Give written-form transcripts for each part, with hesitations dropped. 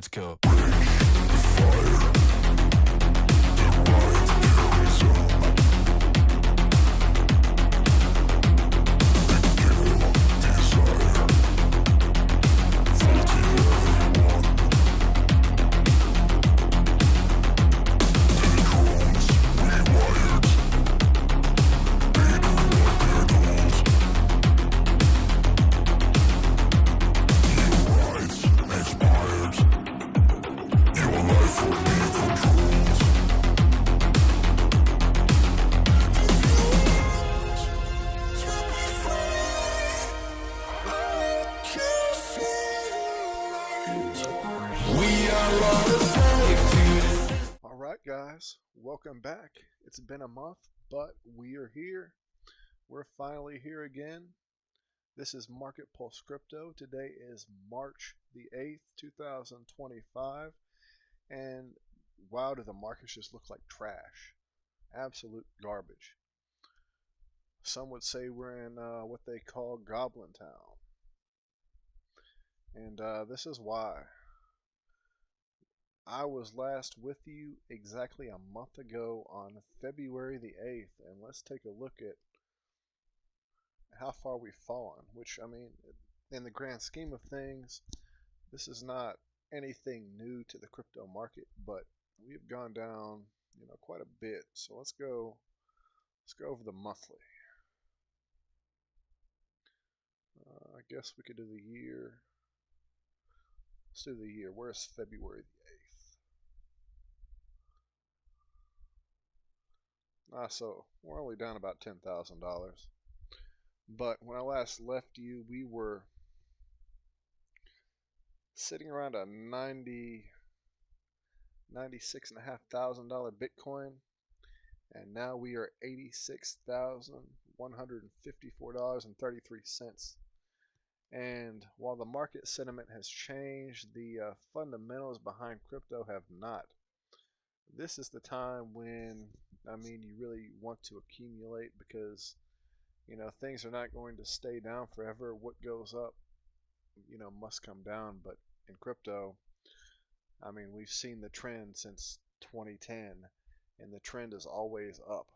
let's go. Alright guys, welcome back. It's been a month, but we are here. We're finally here again. This is Market Pulse Crypto. Today is March the 8th, 2025. And wow, do the markets just look like trash. Absolute garbage. Some would say we're in what they call Goblin Town. And this is why. I was last with you exactly a month ago on February the 8th, and let's take a look at how far we've fallen, which, I mean, in the grand scheme of things, this is not anything new to the crypto market, but we've gone down, quite a bit. So let's go over the monthly. I guess we could do the year. Let's do the year. Where's February the 8th? So we're only down about $10,000. But when I last left you, we were sitting around a $96,500 Bitcoin, and now we are $86,154.33. And while the market sentiment has changed, the fundamentals behind crypto have not. This is the time when, you really want to accumulate because, things are not going to stay down forever. What goes up, must come down. But in crypto, we've seen the trend since 2010, and the trend is always up.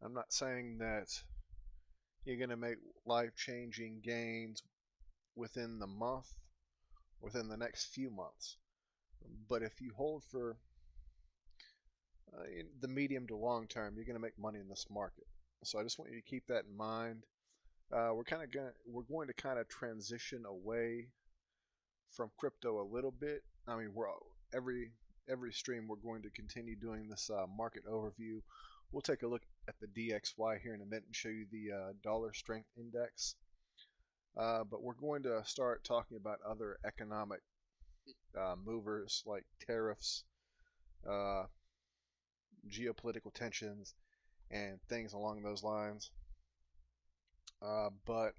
I'm not saying that you're going to make life-changing gains within the month, within the next few months. But if you hold for the medium to long term, you're going to make money in this market. So I just want you to keep that in mind. We're going to kind of transition away from crypto a little bit. We're every stream we're going to continue doing this market overview. We'll take a look at the DXY here in a minute and show you the dollar strength index. But we're going to start talking about other economic movers like tariffs, geopolitical tensions, and things along those lines. But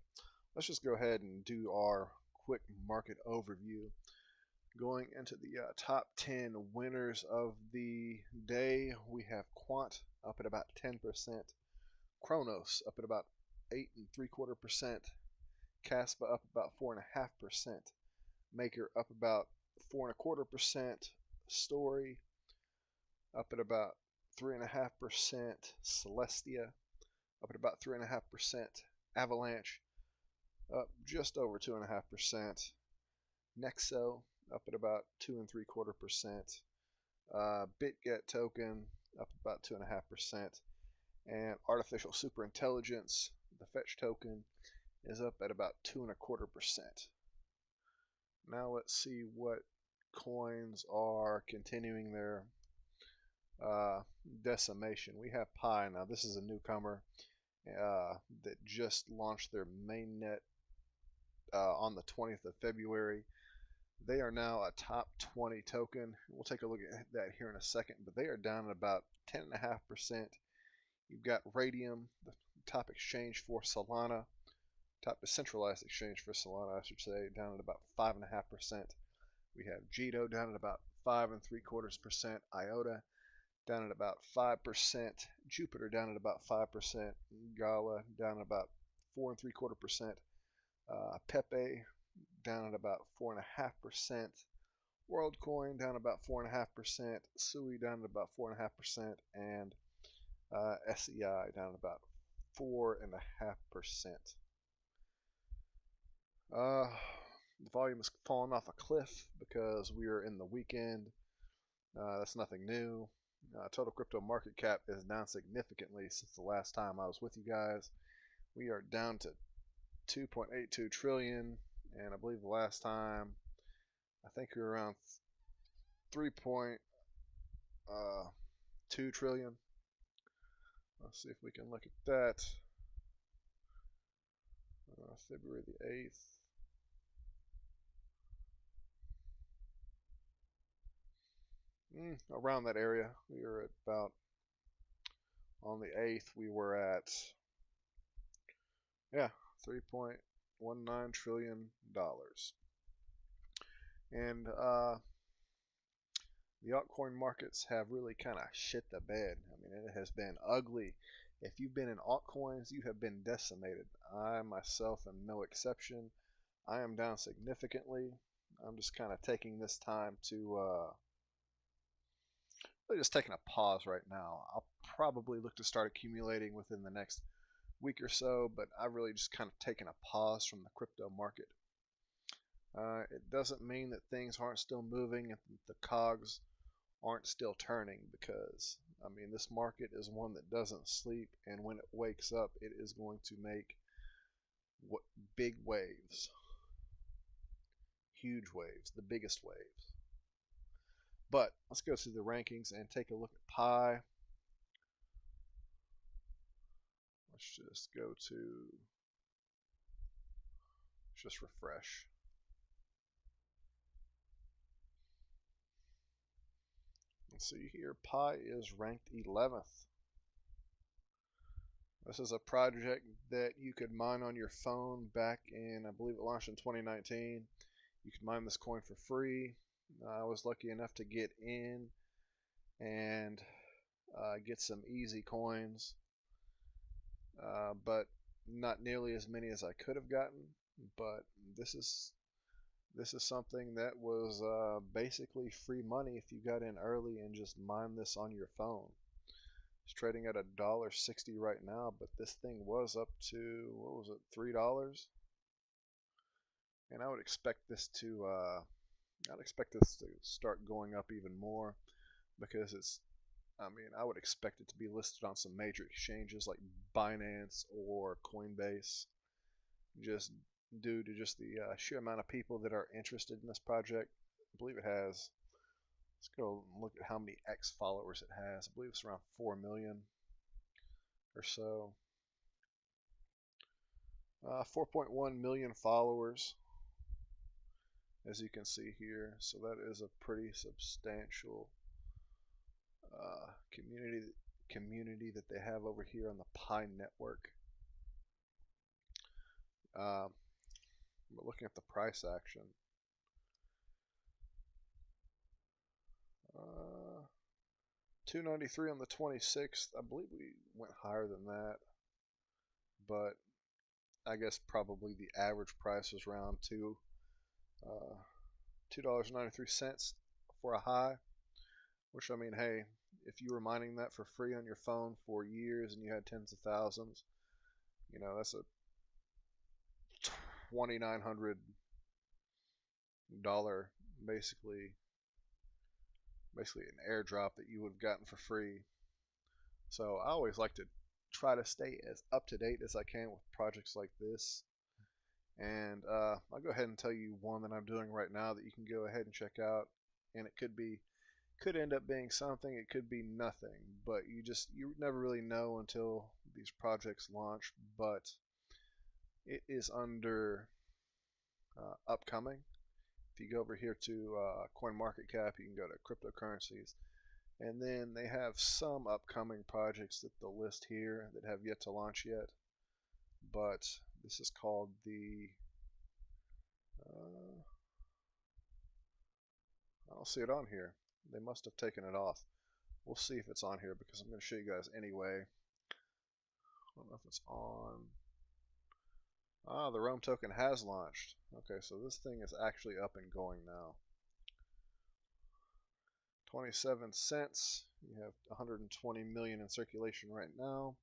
let's just go ahead and do our quick market overview. Going into the top 10 winners of the day, we have Quant up at about 10%, Kronos up at about 8.75%, Caspa up about 4.5%, Maker up about 4.25%, Story up at about 3.5%, Celestia up at about 3.5%, Avalanche up just over 2.5%, Nexo up at about 2.75%, BitGet token up about 2.5%, and Artificial Superintelligence, the Fetch token, is up at about 2.25%. Now let's see what coins are continuing their decimation. We have Pi. Now this is a newcomer that just launched their mainnet on the 20th of February. They are now a top 20 token. We'll take a look at that here in a second, but they are down at about 10.5%. You've got Radium, the top exchange for Solana, top decentralized exchange for Solana, I should say, down at about 5.5%. We have Jito down at about 5.75%, IOTA down at about 5%, Jupiter down at about 5%, Gala down at about 4.75%, Pepe down at about 4.5%. WorldCoin down about 4.5%. SUI down at about 4.5%, and SEI down about 4.5%. The volume has fallen off a cliff because we are in the weekend. That's nothing new. Total crypto market cap is down significantly since the last time I was with you guys. We are down to 2.82 trillion, and I believe the last time, I think we were around 3.2 trillion. Let's see if we can look at that. February the 8th. Around that area. We were at about, on the 8th, we were at, yeah, $3.19 trillion. And the altcoin markets have really kind of shit the bed. I mean, it has been ugly. If you've been in altcoins, you have been decimated. I myself am no exception. I am down significantly. I'm just kind of taking this time to really just taking a pause right now. I'll probably look to start accumulating within the next week or so, but I've really just kind of taken a pause from the crypto market. It doesn't mean that things aren't still moving and the cogs aren't still turning, because I mean, this market is one that doesn't sleep, and when it wakes up, it is going to make big waves, huge waves, the biggest waves. But let's go through the rankings and take a look at Pi. Let's just go to, just refresh. Let's see here, Pi is ranked 11th. This is a project that you could mine on your phone back in, I believe it launched in 2019. You could mine this coin for free. I was lucky enough to get in and get some easy coins, but not nearly as many as I could have gotten. But this is something that was basically free money if you got in early and just mined this on your phone. It's trading at $1.60 right now, but this thing was up to, what was it, $3? And I would expect this to start going up even more, because it's, I mean, I would expect it to be listed on some major exchanges like Binance or Coinbase, just due to just the sheer amount of people that are interested in this project. I believe it has, let's go look at how many X followers it has. I believe it's around 4 million or so. 4.1 million followers, as you can see here. So that is a pretty substantial community that they have over here on the Pi network. But looking at the price action, $2.93 on the 26th. I believe we went higher than that, but I guess probably the average price was around $2.93 for a high. Which, I mean, hey, if you were mining that for free on your phone for years and you had tens of thousands, you know, that's a $2,900 basically an airdrop that you would have gotten for free. So I always like to try to stay as up to date as I can with projects like this. And I'll go ahead and tell you one that I'm doing right now that you can go ahead and check out. And it could end up being something, it could be nothing, but you never really know until these projects launch. But it is under upcoming. If you go over here to CoinMarketCap, you can go to cryptocurrencies, and then they have some upcoming projects that they'll list here that have yet to launch yet. But this is called the I don't see it on here. They must have taken it off. We'll see if it's on here, because I'm going to show you guys anyway. I don't know if it's on. Ah, the Rome token has launched. Okay, so this thing is actually up and going now. 27 cents. You have 120 million in circulation right now.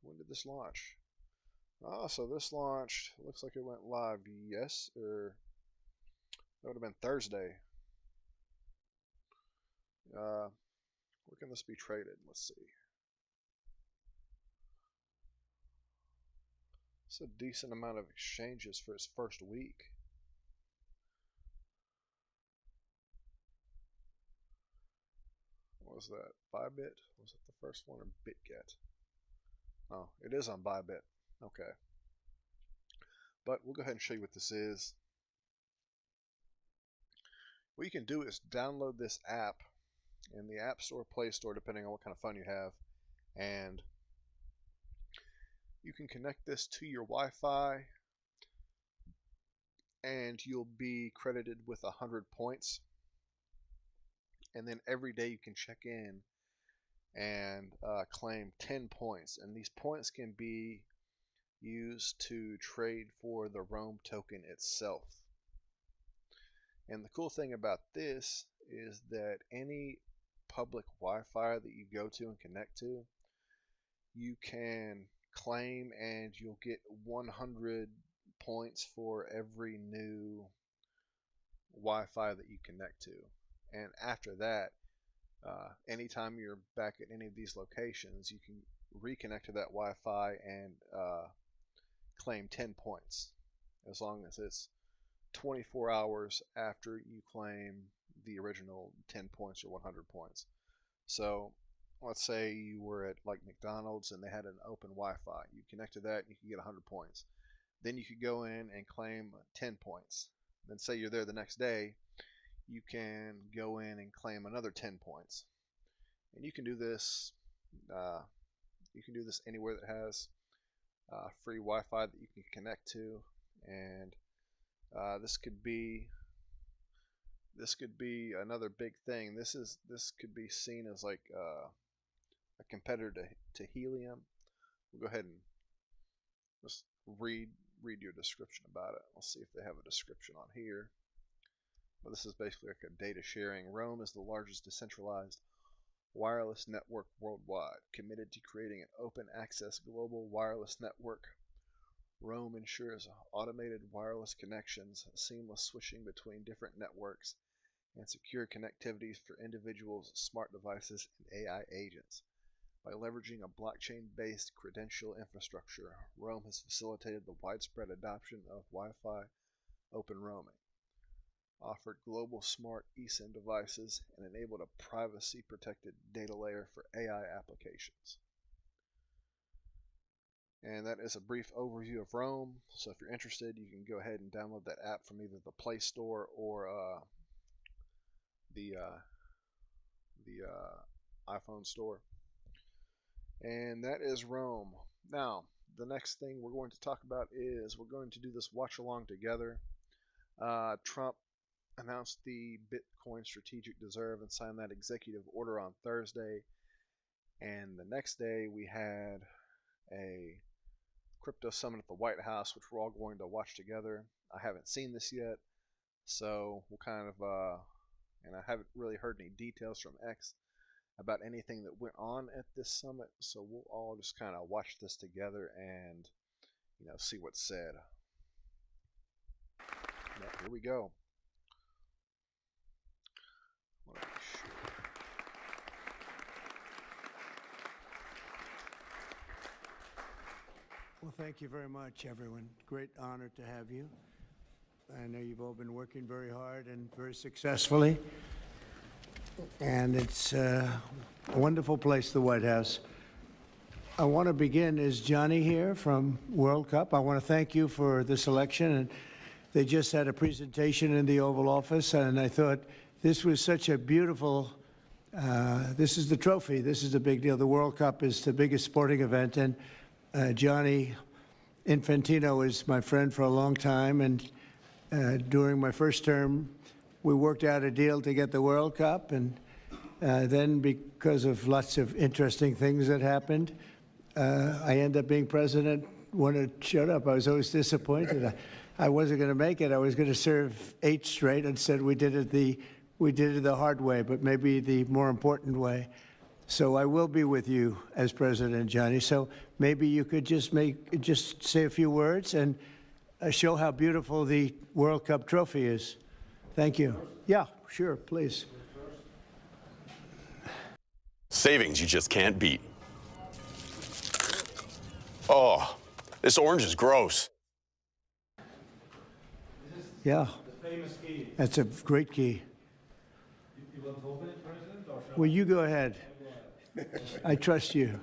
When did this launch? Oh, so this launched. Looks like it went live. Yes, or that would have been Thursday. Where can this be traded? Let's see. It's a decent amount of exchanges for its first week. What was that? Bybit? Was it the first one or BitGet? Oh, it is on Bybit. Okay. But we'll go ahead and show you what this is. What you can do is download this app in the App Store, Play Store, depending on what kind of phone you have, and you can connect this to your Wi-Fi, and you'll be credited with 100 points. And then every day you can check in and claim 10 points, and these points can be used to trade for the Rome token itself. And the cool thing about this is that any public Wi-Fi that you go to and connect to, you can claim, and you'll get 100 points for every new Wi-Fi that you connect to. And after that, anytime you're back at any of these locations, you can reconnect to that Wi-Fi and claim 10 points, as long as it's 24 hours after you claim the original 10 points or 100 points. So let's say you were at like McDonald's and they had an open Wi-Fi. You connect to that and you can get 100 points. Then you could go in and claim 10 points. Then say you're there the next day, you can go in and claim another 10 points. And you can do this anywhere that has free Wi-Fi that you can connect to, and this could be another big thing. This could be seen as like a competitor to Helium. We'll go ahead and just read your description about it. We'll see if they have a description on here. But this is basically like a data sharing. Rome is the largest decentralized wireless network worldwide, committed to creating an open access global wireless network. Rome ensures automated wireless connections, seamless switching between different networks, and secure connectivities for individuals, smart devices, and AI agents. By leveraging a blockchain-based credential infrastructure, Rome has facilitated the widespread adoption of Wi-Fi open roaming, offered global smart eSIM devices, and enabled a privacy-protected data layer for AI applications. And that is a brief overview of Rome. So if you're interested, you can go ahead and download that app from either the Play Store or the iPhone store. And that is Rome. Now, the next thing we're going to talk about is we're going to do this watch along together. Trump announced the Bitcoin Strategic Reserve and signed that executive order on Thursday. And the next day we had a crypto summit at the White House, which we're all going to watch together. I haven't seen this yet, so we'll kind of, and I haven't really heard any details from X about anything that went on at this summit, so we'll all just kind of watch this together and, see what's said. Now, here we go. Well, thank you very much, everyone. Great honor to have you. I know you've all been working very hard and very successfully. And it's a wonderful place, the White House. I want to begin, is Johnny here from World Cup? I want to thank you for this election. And they just had a presentation in the Oval Office, and I thought this was such a beautiful, this is the trophy. This is the big deal. The World Cup is the biggest sporting event. And Gianni Infantino is my friend for a long time, and during my first term, we worked out a deal to get the World Cup, and then because of lots of interesting things that happened, I ended up being president want to shut up. I was always disappointed. I wasn't going to make it. I was going to serve 8 straight. Instead, we did it the hard way, but maybe the more important way. So I will be with you as president, Johnny. So maybe you could just say a few words and show how beautiful the World Cup trophy is. Thank you. Yeah, sure, please. Savings you just can't beat. Oh, this orange is gross. Yeah. The famous key. That's a great key. You want to open it, President, or shall Well, you go ahead. I trust you.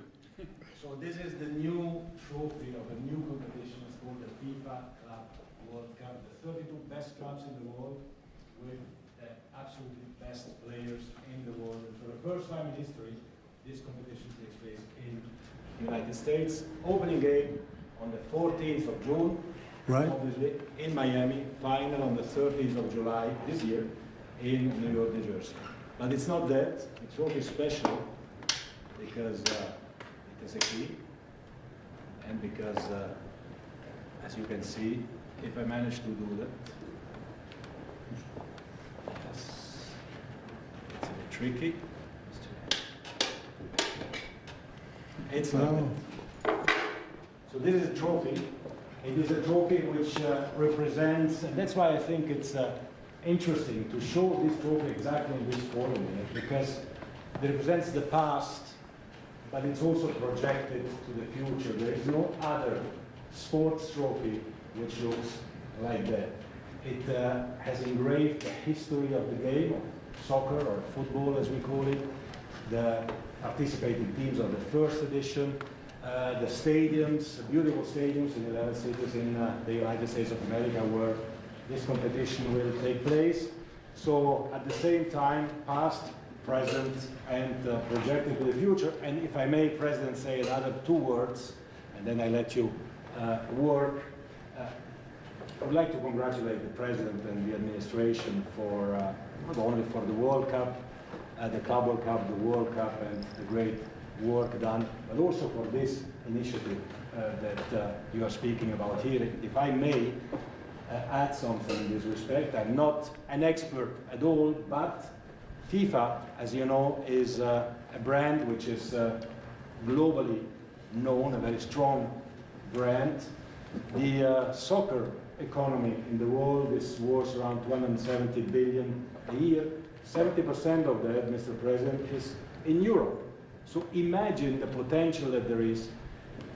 So this is the new trophy of a new competition. It's called the FIFA Club World Cup. The 32 best clubs in the world with the absolutely best players in the world. And for the first time in history, this competition takes place in the United States. Opening game on the 14th of June. Right. Obviously in Miami. Final on the 13th of July this year in New York, New Jersey. But it's not that. The trophy is special because it is a key, and because, as you can see, if I manage to do that, yes, it's a bit tricky. It's not. So this is a trophy. It is a trophy which represents, and that's why I think it's interesting to show this trophy exactly in this form, because it represents the past, but it's also projected to the future. There is no other sports trophy which looks like that. It has engraved the history of the game, of soccer or football as we call it, the participating teams of the first edition, the stadiums, beautiful stadiums in 11 cities in the United States of America where this competition will take place. So at the same time, past, present, and projected to the future. And if I may, President, say another 2 words, and then I let you work. I would like to congratulate the President and the administration for, not only for the World Cup, the Club World Cup, the World Cup, and the great work done, but also for this initiative that you are speaking about here. If I may add something in this respect, I'm not an expert at all, but FIFA, as you know, is a brand which is globally known, a very strong brand. The soccer economy in the world is worth around 270 billion a year. 70% of that, Mr. President, is in Europe. So imagine the potential that there is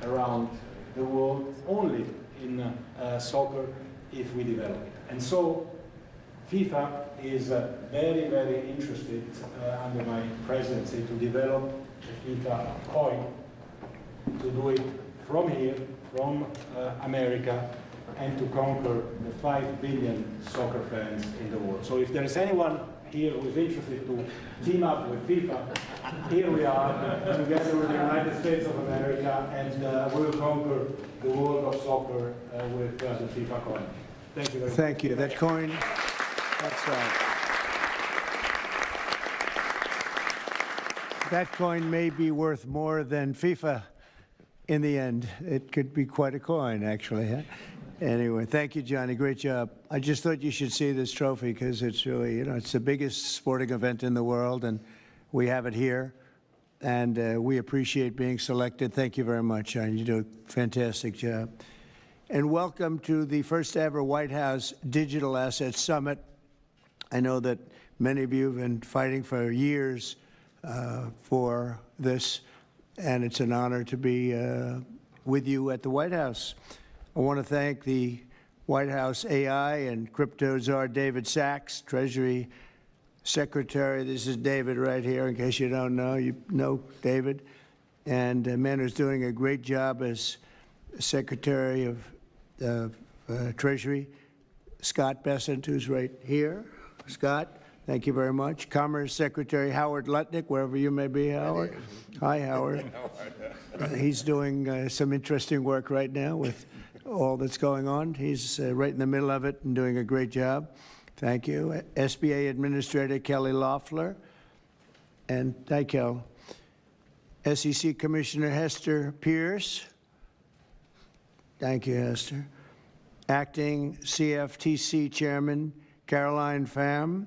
around the world only in soccer if we develop it. And so FIFA is very, very interested under my presidency to develop a FIFA coin, to do it from here, from America, and to conquer the 5 billion soccer fans in the world. So if there is anyone here who is interested to team up with FIFA, here we are together with the United States of America, and we will conquer the world of soccer with the FIFA coin. Thank you very much. Thank you. That coin, that's that coin may be worth more than FIFA in the end. It could be quite a coin, actually. Huh? Anyway, thank you, Johnny. Great job. I just thought you should see this trophy because it's really, it's the biggest sporting event in the world, and we have it here. And we appreciate being selected. Thank you very much, Johnny. You do a fantastic job. And welcome to the first ever White House Digital Assets Summit. I know that many of you have been fighting for years for this, and it's an honor to be with you at the White House. I want to thank the White House AI and crypto czar David Sachs, Treasury Secretary. This is David right here, in case you don't know. You know David. And a man who's doing a great job as Secretary of Treasury, Scott Bessent, who's right here. Scott, thank you very much. Commerce Secretary Howard Lutnick, wherever you may be, Howard. Hi, Howard. He's doing some interesting work right now with all that's going on. He's right in the middle of it and doing a great job. Thank you. SBA Administrator Kelly Loeffler. And hi, Kel. SEC Commissioner Hester Pierce. Thank you, Hester. Acting CFTC Chairman Caroline Pham.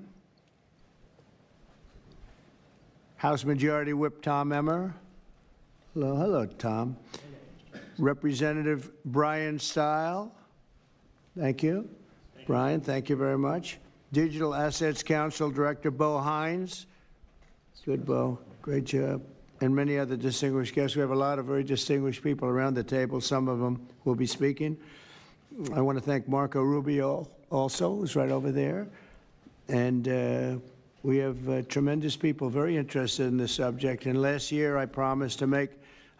House Majority Whip Tom Emmer. Hello, Tom. Representative Brian Stile. Thank you. Brian, thank you very much. Digital Assets Council Director Bo Hines. Good, Bo. Great job. And many other distinguished guests. We have a lot of very distinguished people around the table. Some of them will be speaking. I want to thank Marco Rubio also, who's right over there. And we have tremendous people very interested in this subject. And last year, I promised to make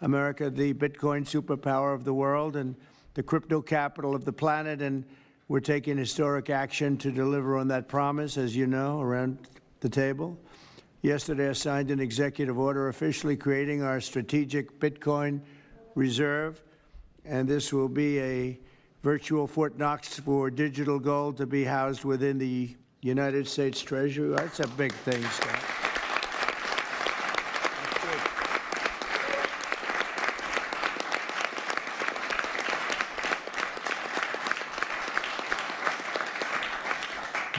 America the Bitcoin superpower of the world and the crypto capital of the planet. And we're taking historic action to deliver on that promise, as you know, around the table. Yesterday, I signed an executive order officially creating our strategic Bitcoin reserve. And this will be a virtual Fort Knox for digital gold to be housed within the United States Treasury. That's a big thing, Scott.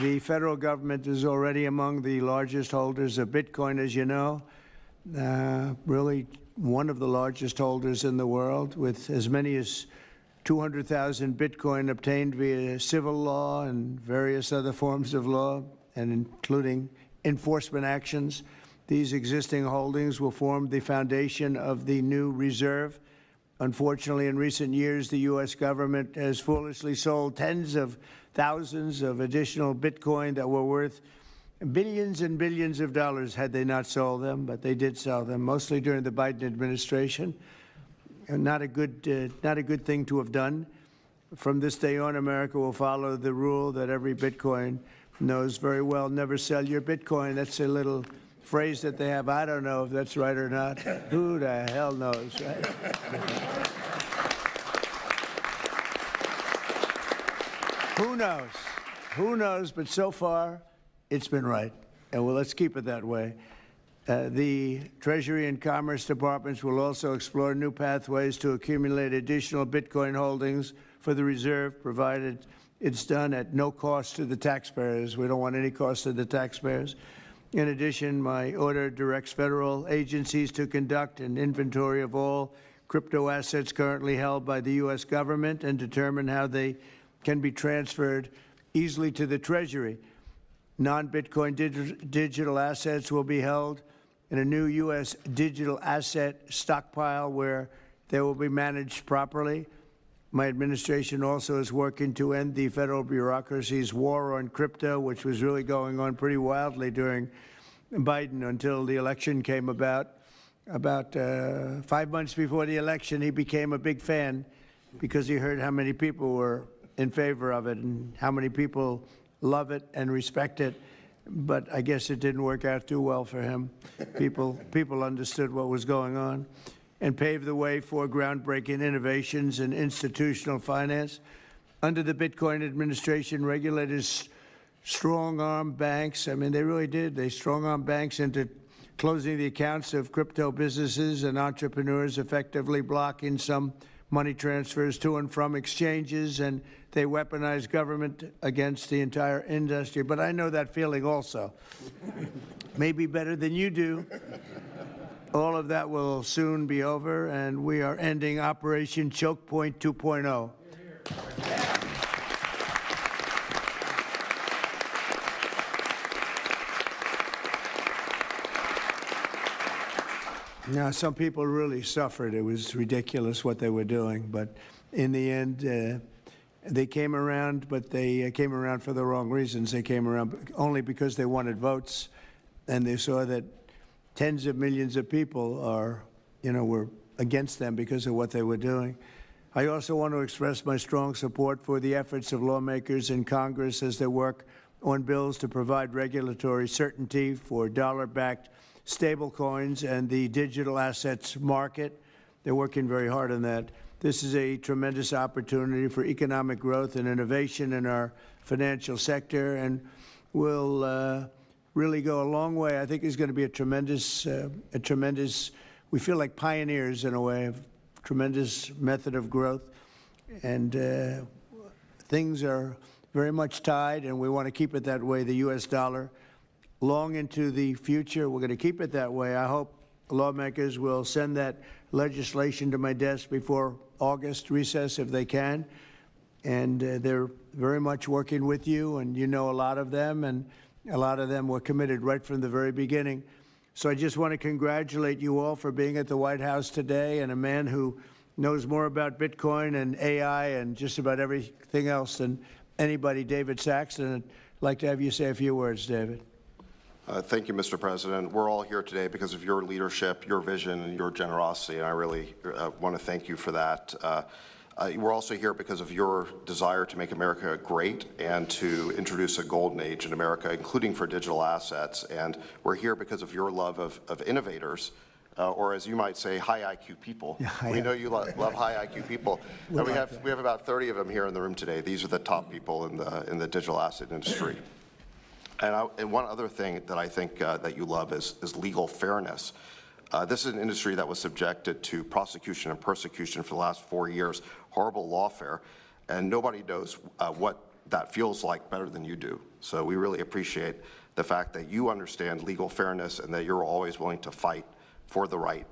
The federal government is already among the largest holders of Bitcoin, as you know, really one of the largest holders in the world, with as many as 200,000 Bitcoin obtained via civil law and various other forms of law, and including enforcement actions. These existing holdings will form the foundation of the new reserve. Unfortunately, in recent years, the U.S. government has foolishly sold tens of thousands of additional Bitcoin that were worth billions and billions of dollars had they not sold them, but they did sell them, mostly during the Biden administration. And not a good thing to have done. From this day on, America will follow the rule that every Bitcoin knows very well: never sell your Bitcoin. That's a little phrase that they have. I don't know if that's right or not. Who the hell knows, right? Who knows? Who knows? But so far, it's been right. And well, let's keep it that way. The Treasury and Commerce Departments will also explore new pathways to accumulate additional Bitcoin holdings for the reserve, provided it's done at no cost to the taxpayers. We don't want any cost to the taxpayers. In addition, my order directs federal agencies to conduct an inventory of all crypto assets currently held by the U.S. government and determine how they can be transferred easily to the Treasury. Non-Bitcoin digital assets will be held in a new U.S. digital asset stockpile where they will be managed properly. My administration also is working to end the federal bureaucracy's war on crypto, which was really going on pretty wildly during Biden until the election came about. About 5 months before the election, he became a big fan because he heard how many people were in favor of it and how many people love it and respect it. But I guess it didn't work out too well for him. People understood what was going on and paved the way for groundbreaking innovations in institutional finance. Under the Bitcoin administration, regulators strong-armed banks. I mean, they really did. They strong-armed banks into closing the accounts of crypto businesses and entrepreneurs, effectively blocking some money transfers to and from exchanges, and they weaponized government against the entire industry. But I know that feeling also. Maybe better than you do. All of that will soon be over, and we are ending Operation Choke Point 2.0. Now, some people really suffered. It was ridiculous what they were doing. But in the end, they came around, but they came around for the wrong reasons. They came around only because they wanted votes, and they saw that tens of millions of people were against them because of what they were doing. I also want to express my strong support for the efforts of lawmakers in Congress as they work on bills to provide regulatory certainty for dollar-backed stablecoins and the digital assets market. They're working very hard on that. This is a tremendous opportunity for economic growth and innovation in our financial sector, and will really go a long way. I think it's going to be a tremendous, we feel like pioneers in a way, of tremendous method of growth. and things are very much tied, and we want to keep it that way, the U.S. dollar, long into the future. We're going to keep it that way. I hope lawmakers will send that legislation to my desk before August recess if they can. And they're very much working with you, and you know a lot of them, and a lot of them were committed right from the very beginning. So I just want to congratulate you all for being at the White House today, and a man who knows more about Bitcoin and AI and just about everything else than anybody, David Saxton. I'd like to have you say a few words, David. Thank you, Mr. President. We're all here today because of your leadership, your vision, and your generosity, and I really want to thank you for that. We're also here because of your desire to make America great and to introduce a golden age in America, including for digital assets. And we're here because of your love of innovators, or as you might say, high IQ people. Yeah, we know you love high IQ people. And we have about 30 of them here in the room today. These are the top people in the digital asset industry. And one other thing that I think that you love is legal fairness. This is an industry that was subjected to prosecution and persecution for the last 4 years, horrible lawfare, and nobody knows what that feels like better than you do. So we really appreciate the fact that you understand legal fairness and that you're always willing to fight for the right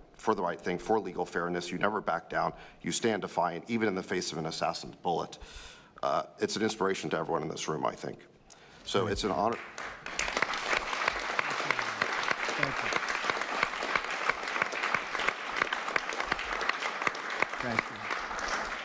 thing, for legal fairness. You never back down. You stand defiant, even in the face of an assassin's bullet. It's an inspiration to everyone in this room, I think. So it's an honor. Thank you. Thank you.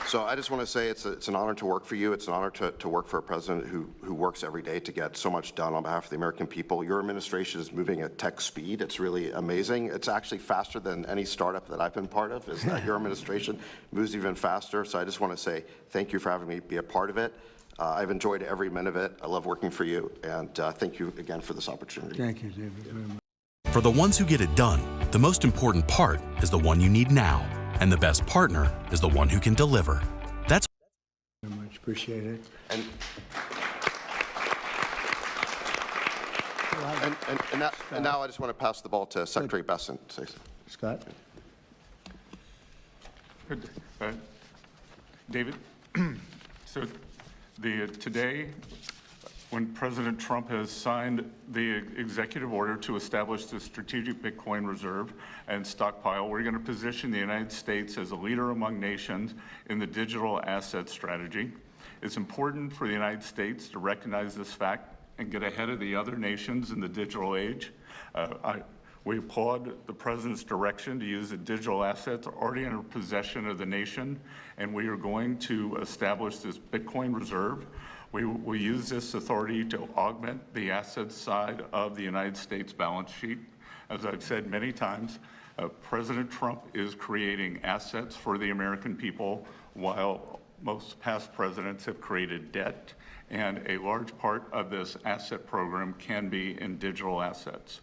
So I just want to say it's an honor to work for you. It's an honor to work for a president who works every day to get so much done on behalf of the American people. Your administration is moving at tech speed. It's really amazing. It's actually faster than any startup that I've been part of. Is that your administration moves even faster. So I just want to say thank you for having me be a part of it. I've enjoyed every minute of it. I love working for you, and thank you again for this opportunity. Thank you, David, very much. For the ones who get it done, the most important part is the one you need now, and the best partner is the one who can deliver. That's very much appreciate it. And now I just want to pass the ball to Secretary Besson. Scott. Good. David, so today, when President Trump has signed the executive order to establish the strategic Bitcoin reserve and stockpile, we're going to position the United States as a leader among nations in the digital asset strategy. It's important for the United States to recognize this fact and get ahead of the other nations in the digital age. We applaud the President's direction to use the digital assets already in possession of the nation, and we are going to establish this Bitcoin reserve. We will use this authority to augment the assets side of the United States balance sheet. As I've said many times, President Trump is creating assets for the American people, while most past presidents have created debt, and a large part of this asset program can be in digital assets.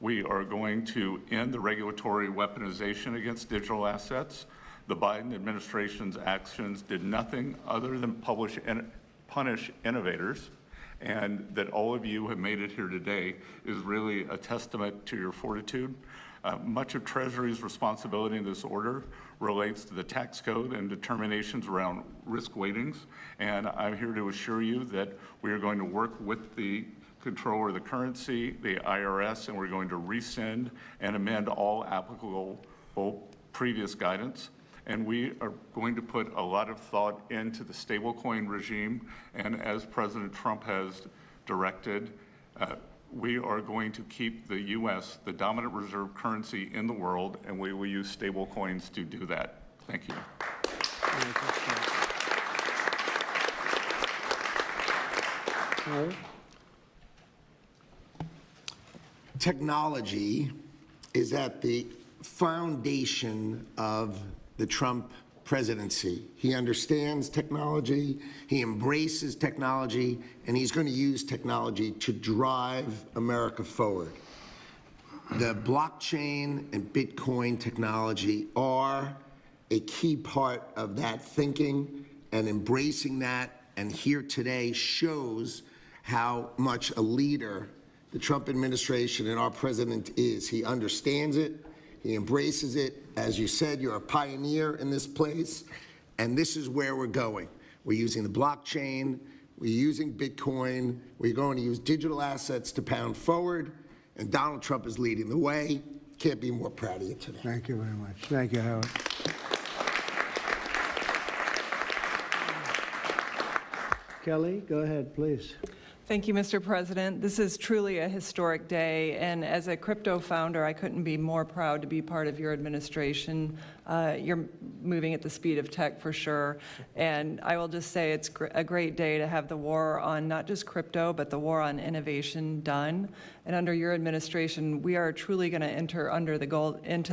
We are going to end the regulatory weaponization against digital assets. The Biden administration's actions did nothing other than punish innovators, and that all of you have made it here today is really a testament to your fortitude. Much of Treasury's responsibility in this order relates to the tax code and determinations around risk weightings, and I'm here to assure you that we are going to work with the Controller of the Currency, the IRS, and we're going to rescind and amend all applicable previous guidance. And we are going to put a lot of thought into the stablecoin regime, and as President Trump has directed, we are going to keep the U.S. the dominant reserve currency in the world, and we will use stablecoins to do that. Thank you. Technology is at the foundation of the Trump presidency. He understands technology, he embraces technology, and he's going to use technology to drive America forward. The blockchain and Bitcoin technology are a key part of that thinking, and embracing that, and here today shows how much a leader the Trump administration and our president is. He understands it, he embraces it. As you said, you're a pioneer in this place, And this is where we're going. We're using the blockchain, we're using Bitcoin, we're going to use digital assets to pound forward, and Donald Trump is leading the way. Can't be more proud of you today. Thank you very much. Thank you, Howard. Kelly, go ahead, please. Thank you, Mr. President. This is truly a historic day, and as a crypto founder, I couldn't be more proud to be part of your administration. You're moving at the speed of tech for sure, and I will just say it's a great day to have the war on not just crypto, but the war on innovation done. And under your administration, we are truly going to enter into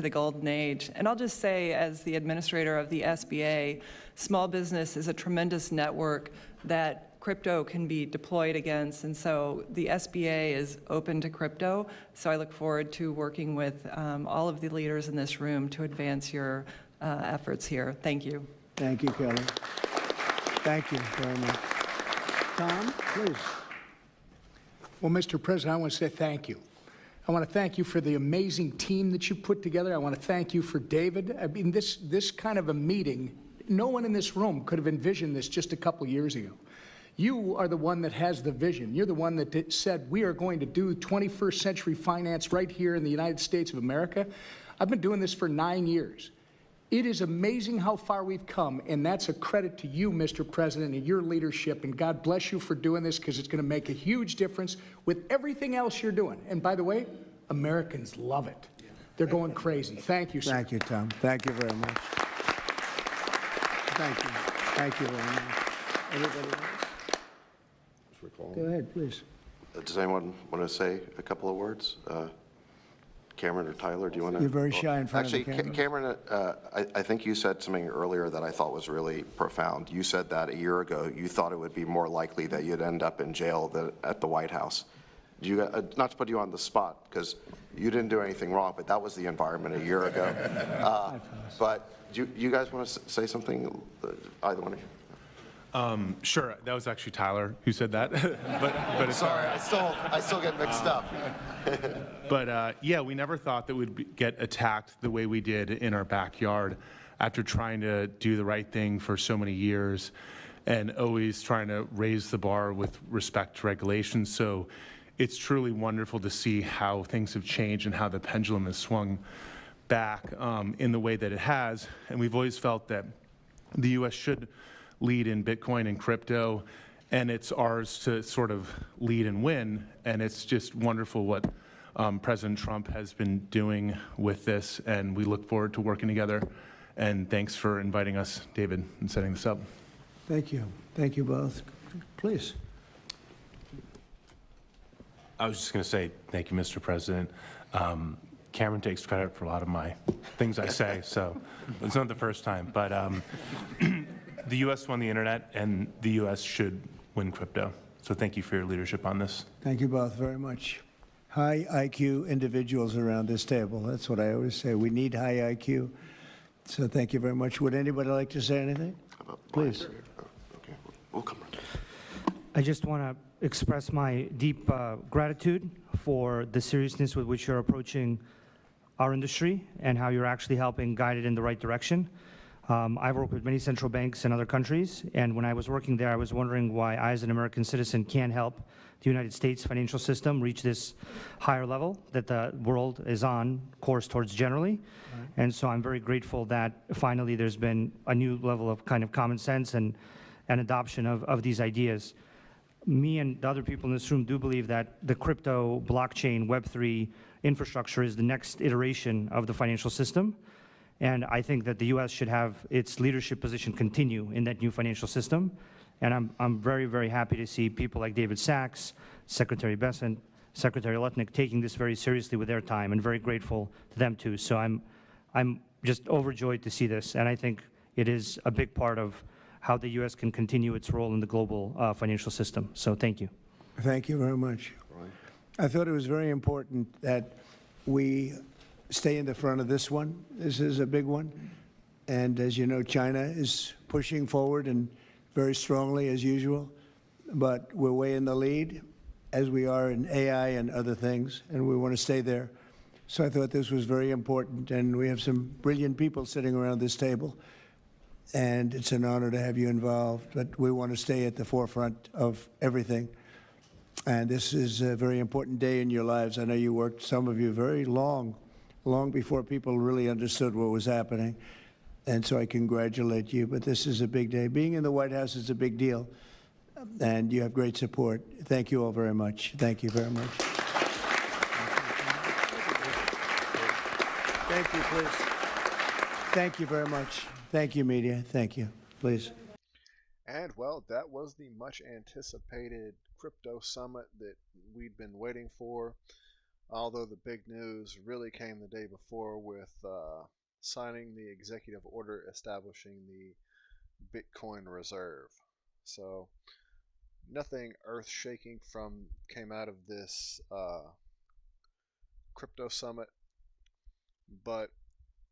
the golden age. And I'll just say, as the administrator of the SBA, small business is a tremendous network that crypto can be deployed against, and so the SBA is open to crypto. So I look forward to working with all of the leaders in this room to advance your efforts here. Thank you. Thank you, Kelly. Thank you very much. Tom, please. Well, Mr. President, I want to say thank you. I want to thank you for the amazing team that you put together. I want to thank you for David. I mean, this kind of a meeting, no one in this room could have envisioned this just a couple years ago. You are the one that has the vision. You're the one that said, we are going to do 21st century finance right here in the United States of America. I've been doing this for 9 years. It is amazing how far we've come, and that's a credit to you, Mr. President, and your leadership, and God bless you for doing this, because it's going to make a huge difference with everything else you're doing. And by the way, Americans love it. They're going crazy. Thank you, sir. Thank you, Tom. Thank you very much. Thank you. Thank you very much. Everybody else? Go ahead, please. Does anyone want to say a couple of words? Cameron or Tyler, do you want to? You're very shy in front of the camera. Actually, Cameron, I think you said something earlier that I thought was really profound. You said that a year ago you thought it would be more likely that you'd end up in jail than at the White House. Do you, not to put you on the spot, because you didn't do anything wrong, but that was the environment a year ago. But do you guys want to say something, either one of you? Sure, that was actually Tyler who said that. but it's sorry, I still get mixed up. But yeah, we never thought that we'd get attacked the way we did in our backyard after trying to do the right thing for so many years and always trying to raise the bar with respect to regulations. So it's truly wonderful to see how things have changed and how the pendulum has swung back in the way that it has. And we've always felt that the U.S. should lead in Bitcoin and crypto, and it's ours to sort of lead and win. And it's just wonderful what President Trump has been doing with this, and we look forward to working together. And thanks for inviting us, David, and setting this up. Thank you. Thank you both. Please. I was just going to say thank you, Mr. President. Cameron takes credit for a lot of my things I say, so it's not the first time. But the U.S. won the internet, and the U.S. should win crypto. So thank you for your leadership on this. Thank you both very much. High IQ individuals around this table. That's what I always say. We need high IQ. So thank you very much. Would anybody like to say anything? Please. Okay, we'll come right. I just want to express my deep gratitude for the seriousness with which you're approaching our industry and how you're actually helping guide it in the right direction. I've worked with many central banks in other countries, and when I was working there, I was wondering why I, as an American citizen, can't help the United States financial system reach this higher level that the world is on course towards generally. Right. And so I'm very grateful that finally there's been a new level of kind of common sense and adoption of these ideas. Me and the other people in this room do believe that the crypto, blockchain, Web3 infrastructure is the next iteration of the financial system. And I think that the U.S. should have its leadership position continue in that new financial system. And I'm very, very happy to see people like David Sachs, Secretary Bessent, Secretary Lutnick taking this very seriously with their time, and very grateful to them too. So I'm just overjoyed to see this, and I think it is a big part of how the U.S. can continue its role in the global financial system. So thank you. Thank you very much. Right. I thought it was very important that we stay in the front of this one. This is a big one. And as you know, China is pushing forward and very strongly as usual. But we're way in the lead, as we are in AI and other things, and we want to stay there. So I thought this was very important, and we have some brilliant people sitting around this table. and it's an honor to have you involved. But we want to stay at the forefront of everything. And this is a very important day in your lives. I know you worked, some of you, very long before people really understood what was happening. And so I congratulate you. But this is a big day. Being in the White House is a big deal. And you have great support. Thank you all very much. Thank you very much. Thank you, please. Thank you very much. Thank you, media. Thank you. Please. And well, that was the much anticipated crypto summit that we'd been waiting for. Although the big news really came the day before with signing the executive order establishing the Bitcoin reserve. So nothing earth-shaking came out of this crypto summit, but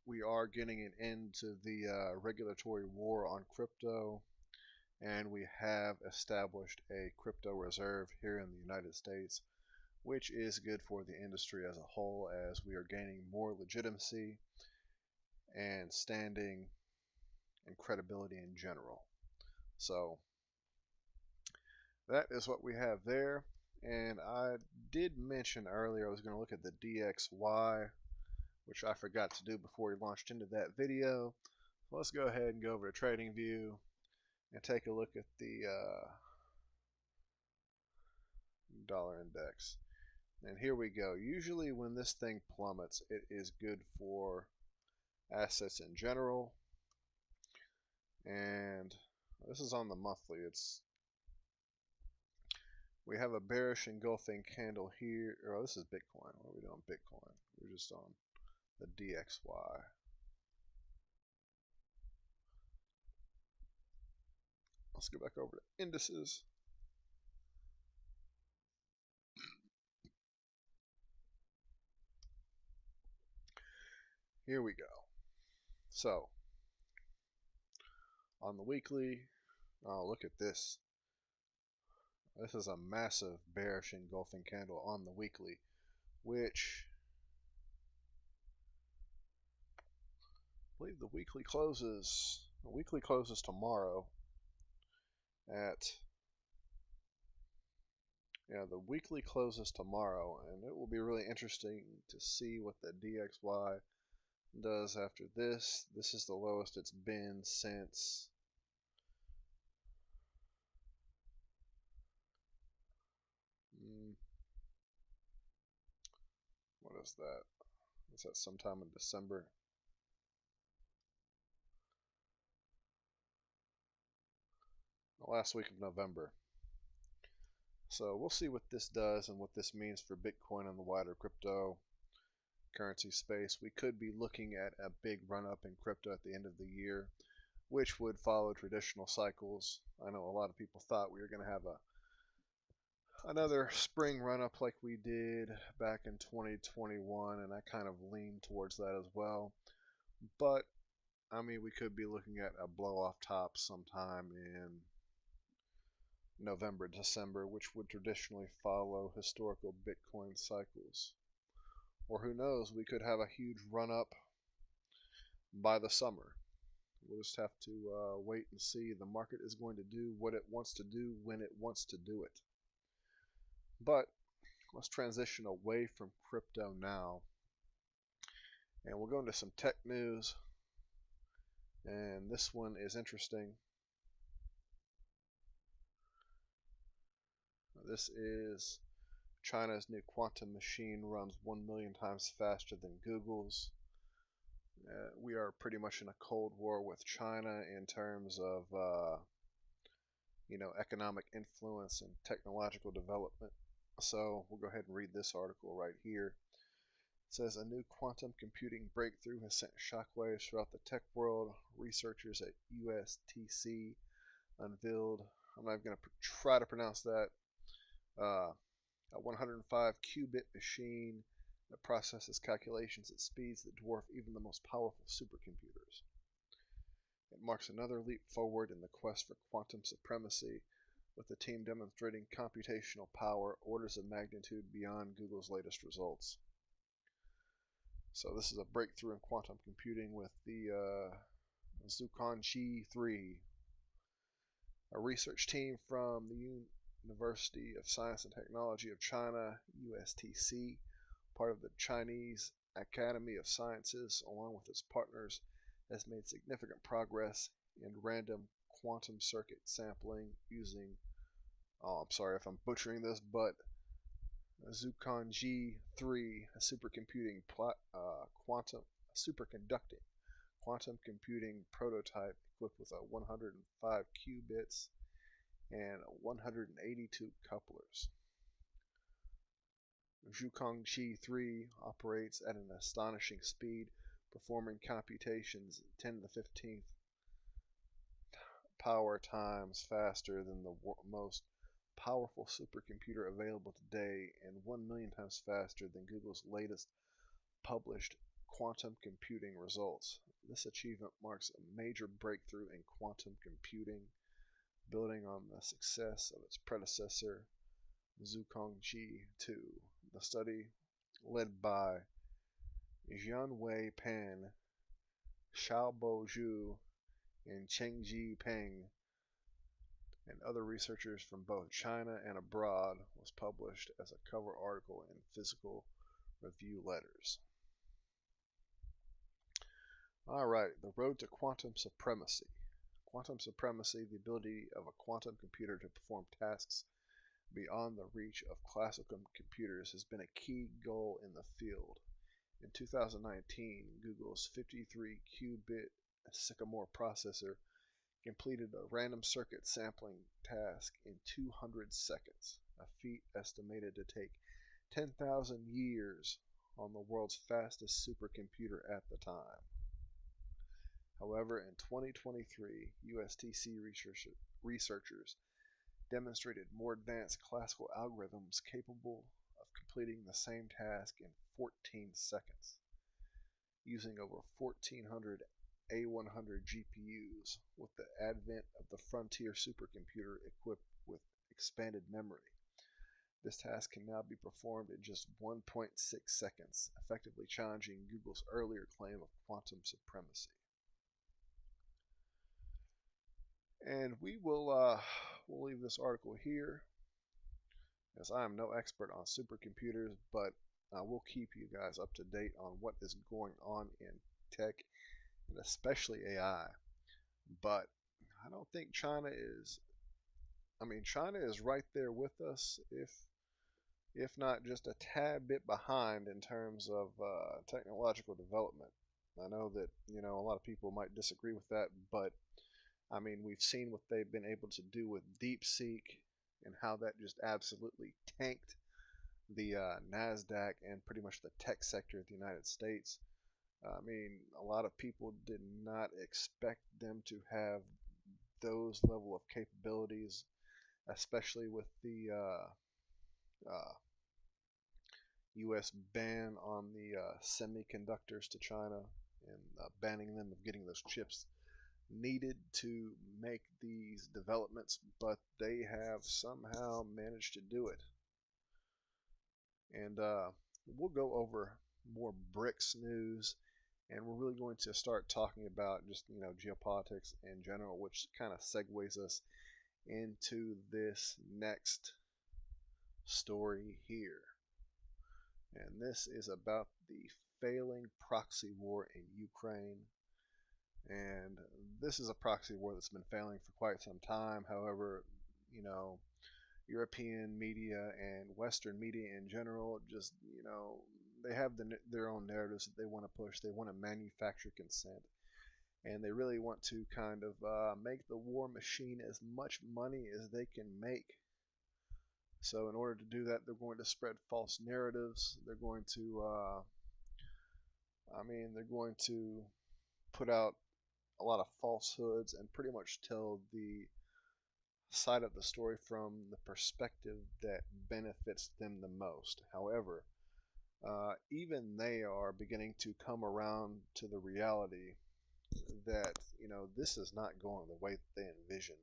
we are getting an end to the regulatory war on crypto, and we have established a crypto reserve here in the United States, which is good for the industry as a whole, as we are gaining more legitimacy and standing and credibility in general. So that is what we have there. And I did mention earlier I was going to look at the DXY, which I forgot to do before we launched into that video. So let's go ahead and go over to TradingView and take a look at the dollar index. And here we go. Usually when this thing plummets, it is good for assets in general. And this is on the monthly. We have a bearish engulfing candle here. Oh, this is Bitcoin. What are we doing? Bitcoin. We're just on the DXY. Let's go back over to indices. Here we go. So on the weekly, oh, look at this. This is a massive bearish engulfing candle on the weekly, which I believe the weekly closes tomorrow at, yeah, the weekly closes tomorrow, and it will be really interesting to see what the DXY does after this. This is the lowest it's been since what is that? Is that sometime in December? The last week of November. So we'll see what this does and what this means for Bitcoin and the wider cryptocurrency space. We could be looking at a big run up in crypto at the end of the year, which would follow traditional cycles. I know a lot of people thought we were going to have another spring run up like we did back in 2021, and I kind of lean towards that as well. But I mean, we could be looking at a blow off top sometime in November, December, which would traditionally follow historical Bitcoin cycles. Or who knows, we could have a huge run up by the summer. We'll just have to wait and see. The market is going to do what it wants to do when it wants to do it. But let's transition away from crypto now, and we'll go into some tech news. And this one is interesting. This is China's new quantum machine runs 1 million times faster than Google's. We are pretty much in a cold war with China in terms of economic influence and technological development. So we'll go ahead and read this article right here. It says a new quantum computing breakthrough has sent shockwaves throughout the tech world. Researchers at USTC unveiled, I'm not going to try to pronounce that, a 105 qubit machine that processes calculations at speeds that dwarf even the most powerful supercomputers. It marks another leap forward in the quest for quantum supremacy, with the team demonstrating computational power orders of magnitude beyond Google's latest results. So this is a breakthrough in quantum computing with the Zhuhai 3, a research team from the University of Science and Technology of China, USTC, part of the Chinese Academy of Sciences, along with its partners, has made significant progress in random quantum circuit sampling using, oh, I'm sorry if I'm butchering this, but Zhuhai 3, a superconducting quantum computing prototype equipped with 105 qubits and 182 couplers. Zhuhai 3 operates at an astonishing speed, performing computations 10 to the 15th power times faster than the most powerful supercomputer available today and 1 million times faster than Google's latest published quantum computing results. This achievement marks a major breakthrough in quantum computing, building on the success of its predecessor, Zhuhai 2. The study, led by Jianwei Pan, Xiaobo Zhu, and Chengji Peng, and other researchers from both China and abroad, was published as a cover article in Physical Review Letters. Alright, the road to quantum supremacy. Quantum supremacy, the ability of a quantum computer to perform tasks beyond the reach of classical computers, has been a key goal in the field. In 2019, Google's 53-qubit Sycamore processor completed a random circuit sampling task in 200 seconds, a feat estimated to take 10,000 years on the world's fastest supercomputer at the time. However, in 2023, USTC researchers demonstrated more advanced classical algorithms capable of completing the same task in 14 seconds, using over 1,400 A100 GPUs. With the advent of the Frontier supercomputer equipped with expanded memory, this task can now be performed in just 1.6 seconds, effectively challenging Google's earlier claim of quantum supremacy. And we'll leave this article here, as I am no expert on supercomputers, but we'll keep you guys up to date on what is going on in tech, and especially AI. But I don't think China is, China is right there with us, if not just a tad bit behind in terms of technological development. I know that, a lot of people might disagree with that, but we've seen what they've been able to do with DeepSeek and how that just absolutely tanked the NASDAQ and pretty much the tech sector of the United States. A lot of people did not expect them to have those level of capabilities, especially with the U.S. ban on the semiconductors to China and banning them of getting those chips needed to make these developments, but they have somehow managed to do it. And we'll go over more BRICS news, and we're really going to start talking about just geopolitics in general, which kind of segues us into this next story here. And this is about the failing proxy war in Ukraine. And this is a proxy war that's been failing for quite some time. However, European media and Western media in general just, they have their own narratives that they want to push. They want to manufacture consent. And they really want to kind of make the war machine as much money as they can make. So in order to do that, they're going to spread false narratives. They're going to, put out a lot of falsehoods and pretty much tell the side of the story from the perspective that benefits them the most. However, even they are beginning to come around to the reality that, this is not going the way that they envisioned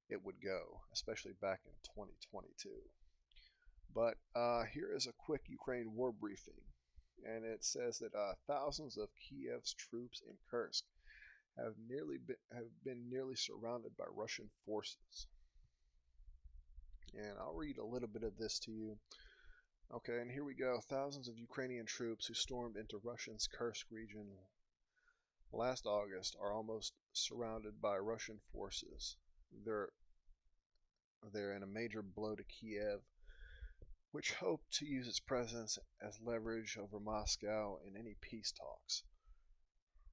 it would go, especially back in 2022. But here is a quick Ukraine war briefing, and it says that thousands of Kiev's troops in Kursk have been nearly surrounded by Russian forces. And I'll read a little bit of this to you. Okay, and here we go. Thousands of Ukrainian troops who stormed into Russia's Kursk region last August are almost surrounded by Russian forces. They're in a major blow to Kiev, which hoped to use its presence as leverage over Moscow in any peace talks.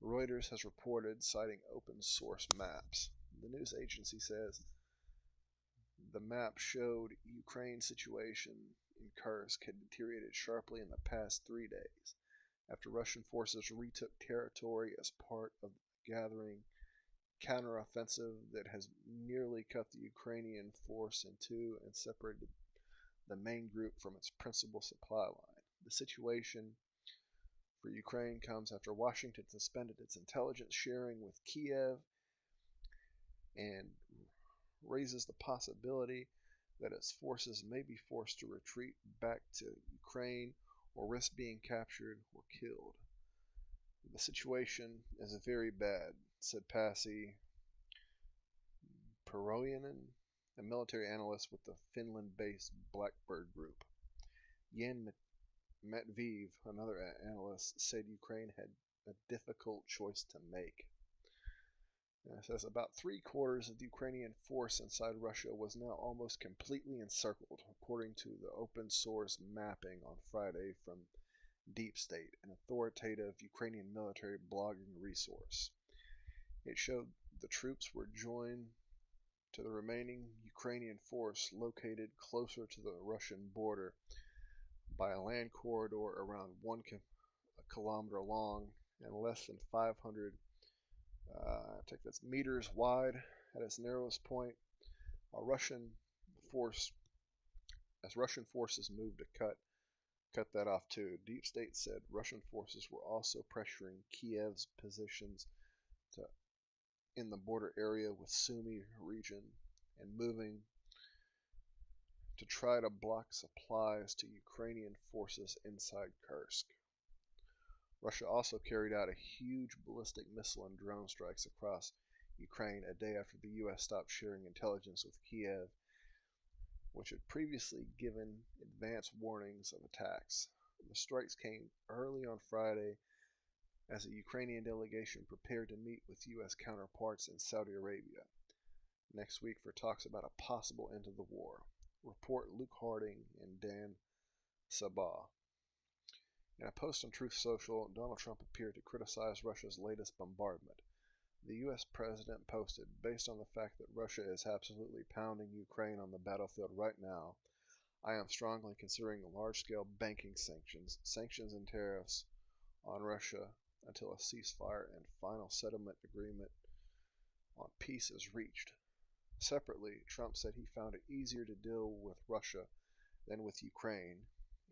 Reuters has reported, citing open source maps. The news agency says the map showed Ukraine's situation in Kursk had deteriorated sharply in the past 3 days after Russian forces retook territory as part of the gathering counteroffensive that has nearly cut the Ukrainian force in two and separated the main group from its principal supply line. The situation for Ukraine comes after Washington suspended its intelligence sharing with Kiev and raises the possibility that its forces may be forced to retreat back to Ukraine or risk being captured or killed. The situation is very bad, said Pasi Peroinen, a military analyst with the Finland-based Blackbird Group. Yen Matveev, another analyst, said Ukraine had a difficult choice to make. It says about 3/4 of the Ukrainian force inside Russia was now almost completely encircled, according to the open source mapping on Friday from Deep State, an authoritative Ukrainian military blogging resource. It showed the troops were joined to the remaining Ukrainian force located closer to the Russian border by a land corridor around 1 kilometer long and less than 500 meters wide at its narrowest point. Russian forces moved to cut that off too. Deep State said Russian forces were also pressuring Kiev's positions in the border area with Sumy region and moving to try to block supplies to Ukrainian forces inside Kursk. Russia also carried out a huge ballistic missile and drone strikes across Ukraine a day after the U.S. stopped sharing intelligence with Kiev, which had previously given advance warnings of attacks. The strikes came early on Friday as a Ukrainian delegation prepared to meet with U.S. counterparts in Saudi Arabia next week for talks about a possible end to the war. Report Luke Harding and Dan Sabah. In a post on Truth Social, Donald Trump appeared to criticize Russia's latest bombardment. The U.S. president posted, based on the fact that Russia is absolutely pounding Ukraine on the battlefield right now, I am strongly considering large-scale banking sanctions and tariffs on Russia until a ceasefire and final settlement agreement on peace is reached. Separately, Trump said he found it easier to deal with Russia than with Ukraine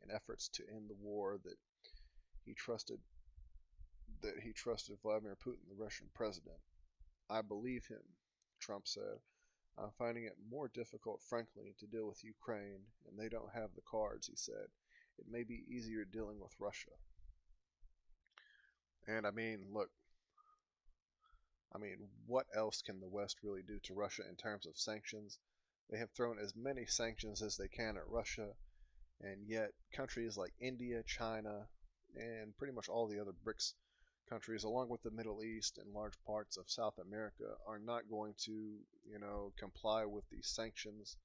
in efforts to end the war that he trusted Vladimir Putin, the Russian president. I believe him, Trump said. I'm finding it more difficult, frankly, to deal with Ukraine, and they don't have the cards, he said. It may be easier dealing with Russia. And look, what else can the West really do to Russia in terms of sanctions? They have thrown as many sanctions as they can at Russia, and yet countries like India, China, and pretty much all the other BRICS countries, along with the Middle East and large parts of South America, are not going to, comply with these sanctions,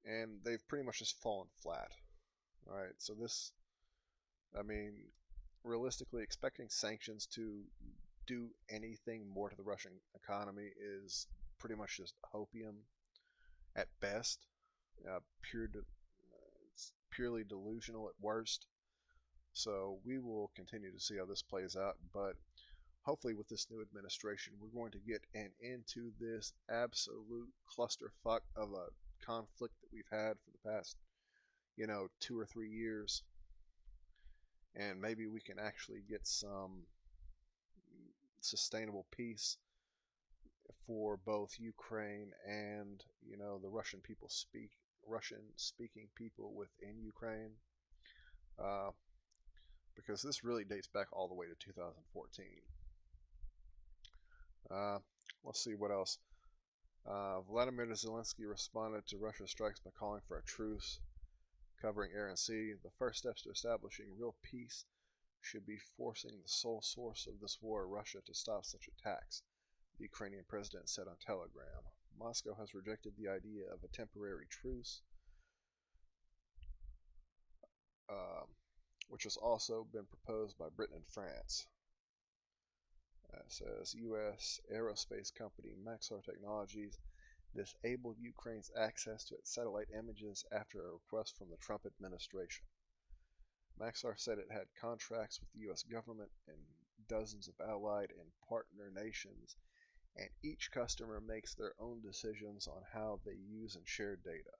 and they've pretty much just fallen flat. All right, so this, realistically, expecting sanctions to do anything more to the Russian economy is pretty much just hopium at best. It's purely delusional at worst. So we will continue to see how this plays out, but hopefully with this new administration, we're going to get an end to this absolute clusterfuck of a conflict that we've had for the past, 2 or 3 years. And maybe we can actually get some sustainable peace for both Ukraine and, the Russian speaking people within Ukraine. Because this really dates back all the way to 2014. Uh, let's see what else. Vladimir Zelensky responded to Russia's strikes by calling for a truce covering air and sea. The first steps to establishing real peace should be forcing the sole source of this war, Russia, to stop such attacks, the Ukrainian president said on Telegram. Moscow has rejected the idea of a temporary truce, which has also been proposed by Britain and France. It says U.S. aerospace company Maxar Technologies disabled Ukraine's access to its satellite images after a request from the Trump administration. Maxar said it had contracts with the U.S. government and dozens of allied and partner nations, and each customer makes their own decisions on how they use and share data.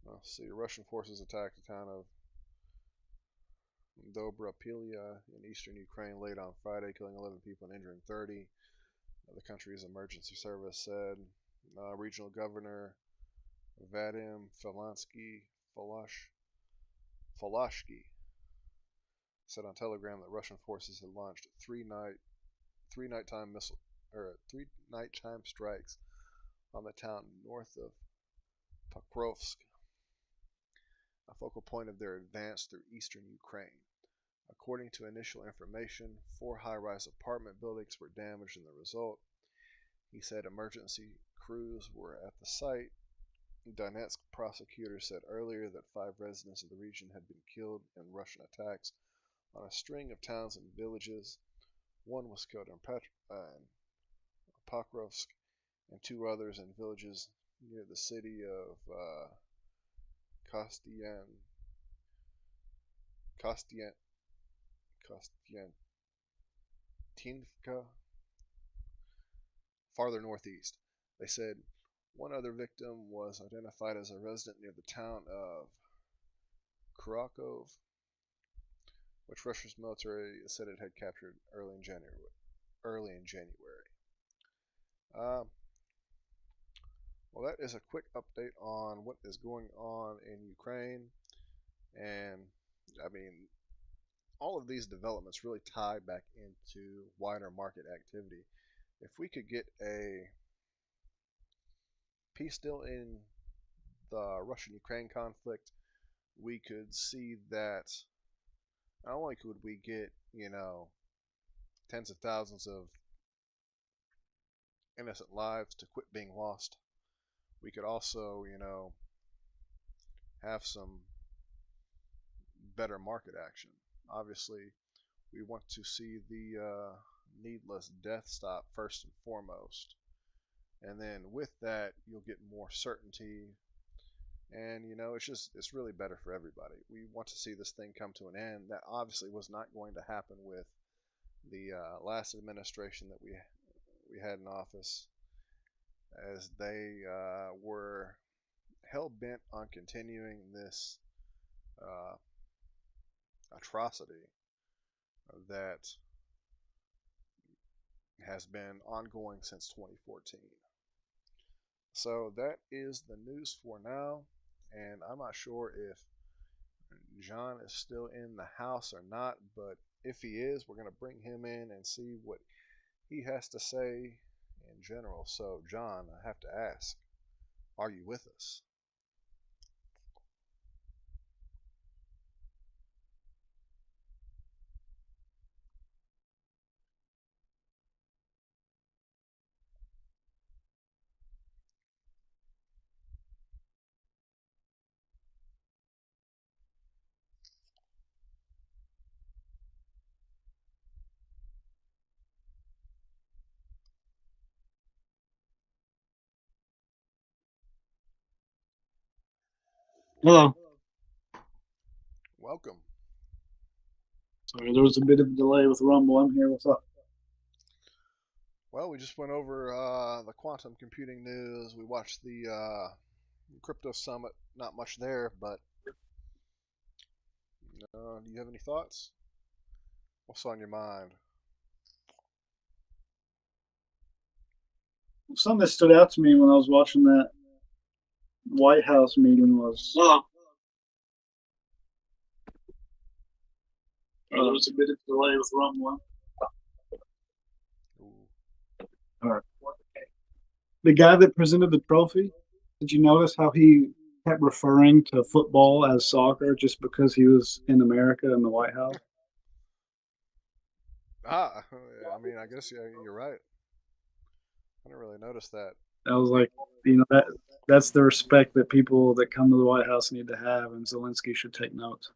Let's see, Russian forces attacked the town of Dobropilia in eastern Ukraine late on Friday, killing 11 people and injuring 30. The country's emergency service said. Regional Governor Vadim Falashki said on Telegram that Russian forces had launched three nighttime strikes on the town north of Pokrovsk, a focal point of their advance through eastern Ukraine. According to initial information, 4 high-rise apartment buildings were damaged in the result. He said emergency crews were at the site. Donetsk prosecutors said earlier that 5 residents of the region had been killed in Russian attacks on a string of towns and villages. 1 was killed in Pokrovsk, and 2 others in villages near the city of Kostiantinivka, farther northeast. They said 1 other victim was identified as a resident near the town of Krakow, which Russia's military said it had captured early in January. Well, that is a quick update on what is going on in Ukraine. And, I mean, all of these developments really tie back into wider market activity. If we could get a peace deal in the Russian-Ukraine conflict, we could see that not only could we get, tens of thousands of innocent lives to quit being lost, we could also, have some better market action. Obviously, we want to see the needless death stop first and foremost. And then with that, you'll get more certainty. And, it's really better for everybody. We want to see this thing come to an end. That obviously was not going to happen with the last administration that we had in office, as they were hell-bent on continuing this atrocity that has been ongoing since 2014. So that is the news for now, and I'm not sure if John is still in the house or not, but if he is, we're going to bring him in and see what he has to say in general. So, John, I have to ask, are you with us? Hello. Welcome. Sorry, there was a bit of a delay with Rumble. I'm here. What's up? Well, we just went over the quantum computing news. We watched the crypto summit. Not much there, but do you have any thoughts? What's on your mind? Something that stood out to me when I was watching that White House meeting was There was a bit of delay with rumbling. All right. The guy that presented the trophy, did you notice how he kept referring to football as soccer just because he was in America in the White House? I mean, I guess you're right. I didn't really notice that. I was like, that's the respect that people that come to the White House need to have, and Zelensky should take notes.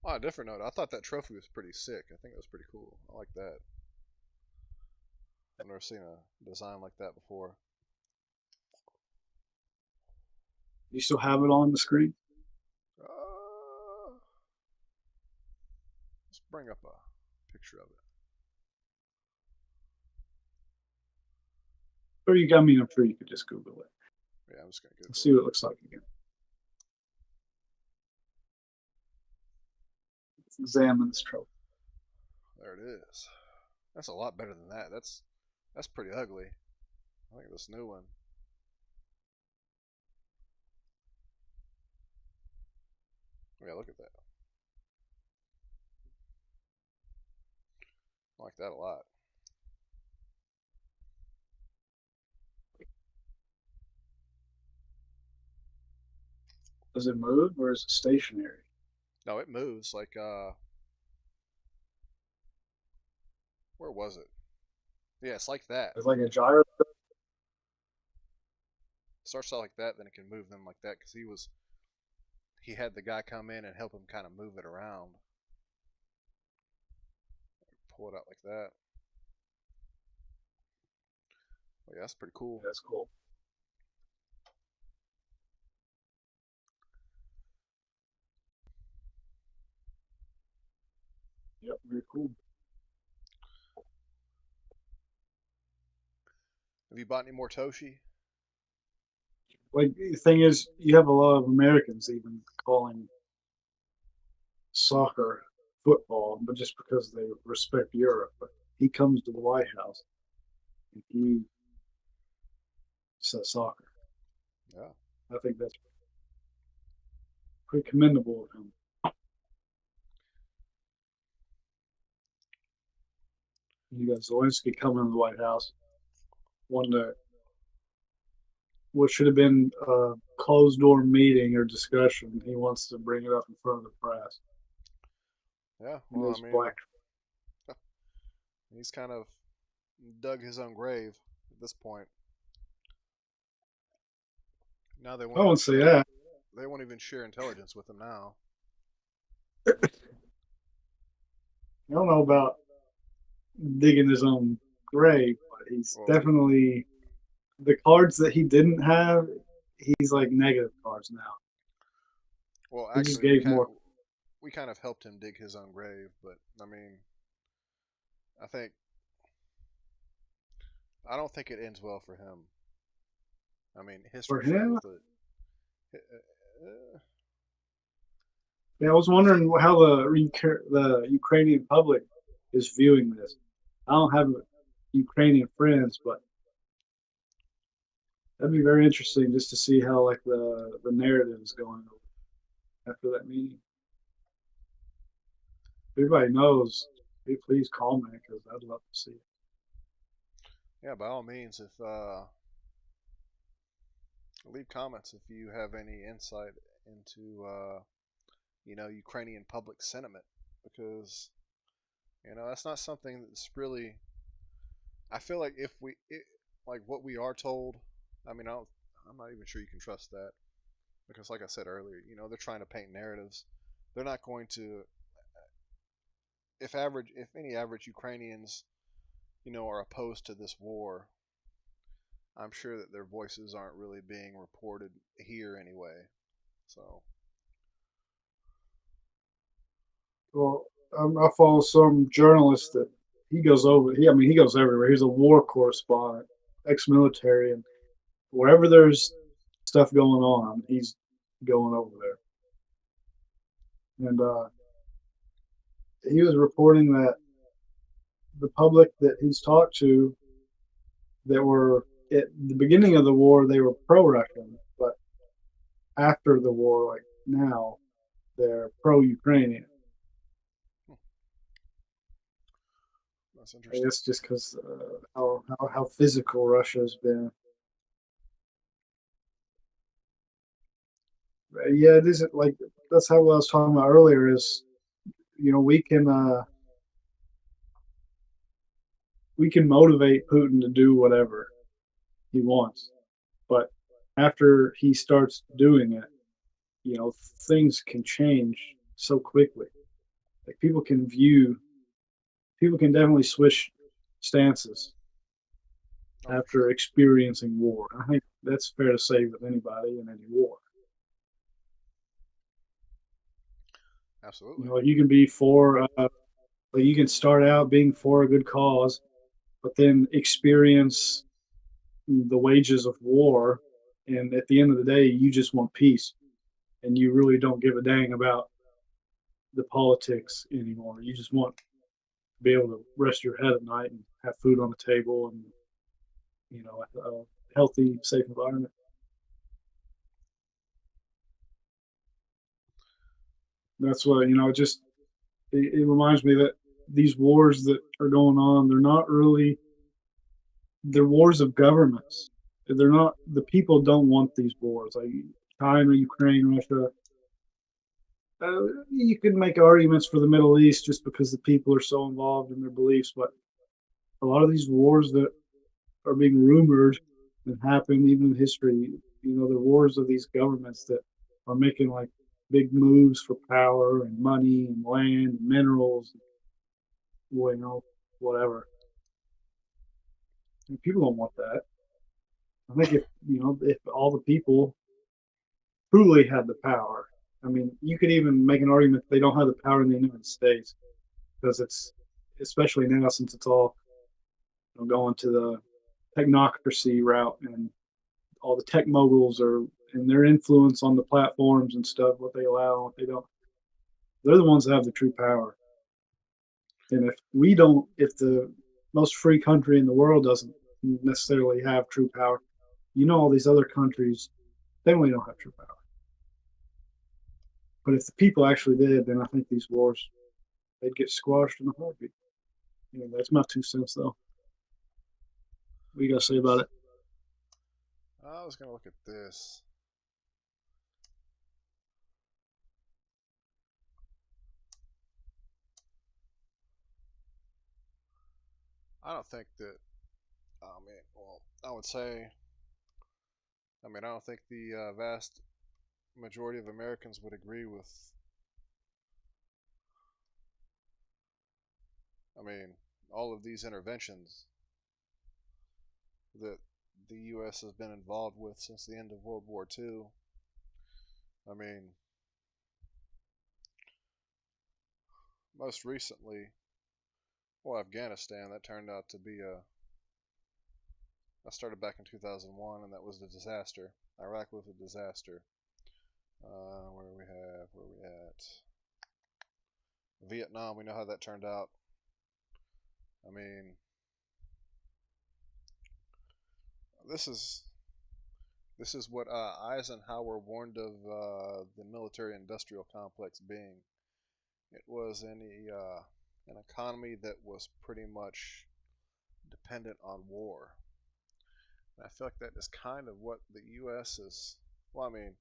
On a different note, I thought that trophy was pretty sick. I think it was pretty cool. I like that. I've never seen a design like that before. You still have it on the screen? Let's bring up a picture of it. Or I'm sure you could just Google it. Yeah, I'm just gonna Google see what it looks like again. Let's examine this trophy. There it is. That's a lot better than that. That's pretty ugly. I think this new one. Yeah, look at that. I like that a lot. Does it move or is it stationary? No, it moves like where was it? Yeah, it's like that. It's like a gyro. Starts out like that, then it can move them like that because he had the guy come in and help him kind of move it around. Pull it out like that. Oh, yeah, that's pretty cool. That's cool. Yep, very cool. Have you bought any more Toshi? Like the thing is, you have a lot of Americans even calling soccer football, but just because they respect Europe. But he comes to the White House and he says soccer. Yeah, I think that's pretty commendable of him. You got Zelensky coming to the White House. What should have been a closed door meeting or discussion, he wants to bring it up in front of the press. Yeah, well, I mean, he's kind of dug his own grave at this point. Now they won't. I won't say that. They won't even share intelligence with him now. I don't know about digging his own grave, but he's definitely the cards that he didn't have. He's like negative cards now. Well, he actually, just gave more. We kind of helped him dig his own grave, but I mean, I don't think it ends well for him. I mean, history for him. Yeah, I was wondering how the Ukrainian public is viewing this. I don't have Ukrainian friends, but that'd be very interesting just to see how like the narrative is going after that meeting. Everybody knows. Hey, please call me because I'd love to see it. Yeah, by all means, if leave comments if you have any insight into Ukrainian public sentiment, because that's not something that's really. I feel like like what we are told, I mean, I'm not even sure you can trust that, because like I said earlier, they're trying to paint narratives. They're not going to. If any average Ukrainians, are opposed to this war, I'm sure that their voices aren't really being reported here anyway. So. Well, I follow some journalist that he goes everywhere. He's a war correspondent, ex-military, and wherever there's stuff going on, he's going over there. And he was reporting that the public that he's talked to that were at the beginning of the war, they were pro-Russian, but after the war, like now, they're pro-Ukrainian. That's I interesting. guess just because how physical Russia's been. Yeah, it isn't like that's how I was talking about earlier. Is we can motivate Putin to do whatever he wants, but after he starts doing it, things can change so quickly. Like people can definitely switch stances Oh, for after sure. experiencing war. I think that's fair to say with anybody in any war. Absolutely. You can be for, like you can start out being for a good cause, but then experience the wages of war, and at the end of the day, you just want peace, and you really don't give a dang about the politics anymore. You just want to be able to rest your head at night and have food on the table and a healthy, safe environment. That's what it reminds me that these wars that are going on, they're not really they're wars of governments. They're not the people don't want these wars like China, Ukraine, Russia. You can make arguments for the Middle East just because the people are so involved in their beliefs, but a lot of these wars that are being rumored and happen even in history, the wars of these governments that are making like big moves for power and money and land and minerals, whatever. And people don't want that. I think if all the people truly had the power, I mean, you could even make an argument they don't have the power in the United States because it's especially now since it's all going to the technocracy route and all the tech moguls are and their influence on the platforms and stuff, what they allow and what they don't. They're the ones that have the true power. And if the most free country in the world doesn't necessarily have true power, all these other countries, they really don't have true power. But if the people actually did, then I think these wars they'd get squashed in a heartbeat. That's my 2 cents, though. What you got to say about it? I was gonna look at this. I don't think that. I mean, well, I would say. I mean, I don't think the vast majority of Americans would agree with. I mean, all of these interventions that the U.S. has been involved with since the end of World War II. I mean, most recently, well, Afghanistan, that turned out to be a. That started back in 2001, and that was a disaster. Iraq was a disaster. Where we at? Vietnam, we know how that turned out. I mean, this is what Eisenhower warned of the military-industrial complex being. It was an economy that was pretty much dependent on war. And I feel like that is kind of what the U.S. is. Well, I mean,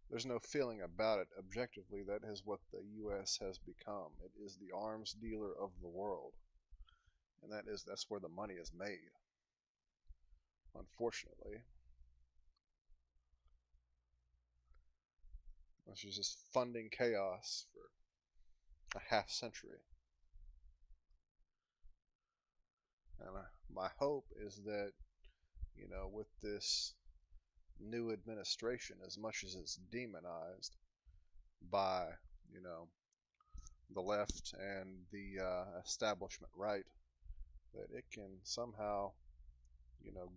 there's no feeling about it. Objectively, that is what the U.S. has become. It is the arms dealer of the world, and that's where the money is made. Unfortunately, which is just funding chaos for a half century. And my hope is that, with this new administration, as much as it's demonized by, you know, the left and the establishment right, that it can somehow,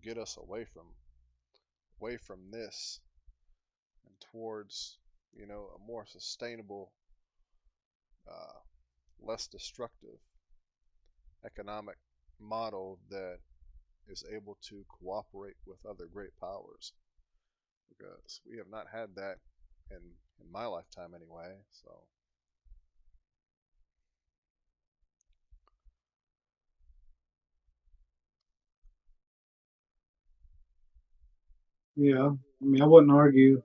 get us away from this and towards, a more sustainable, uh, less destructive economic model that is able to cooperate with other great powers, because we have not had that in my lifetime anyway. So Yeah, I mean, I wouldn't argue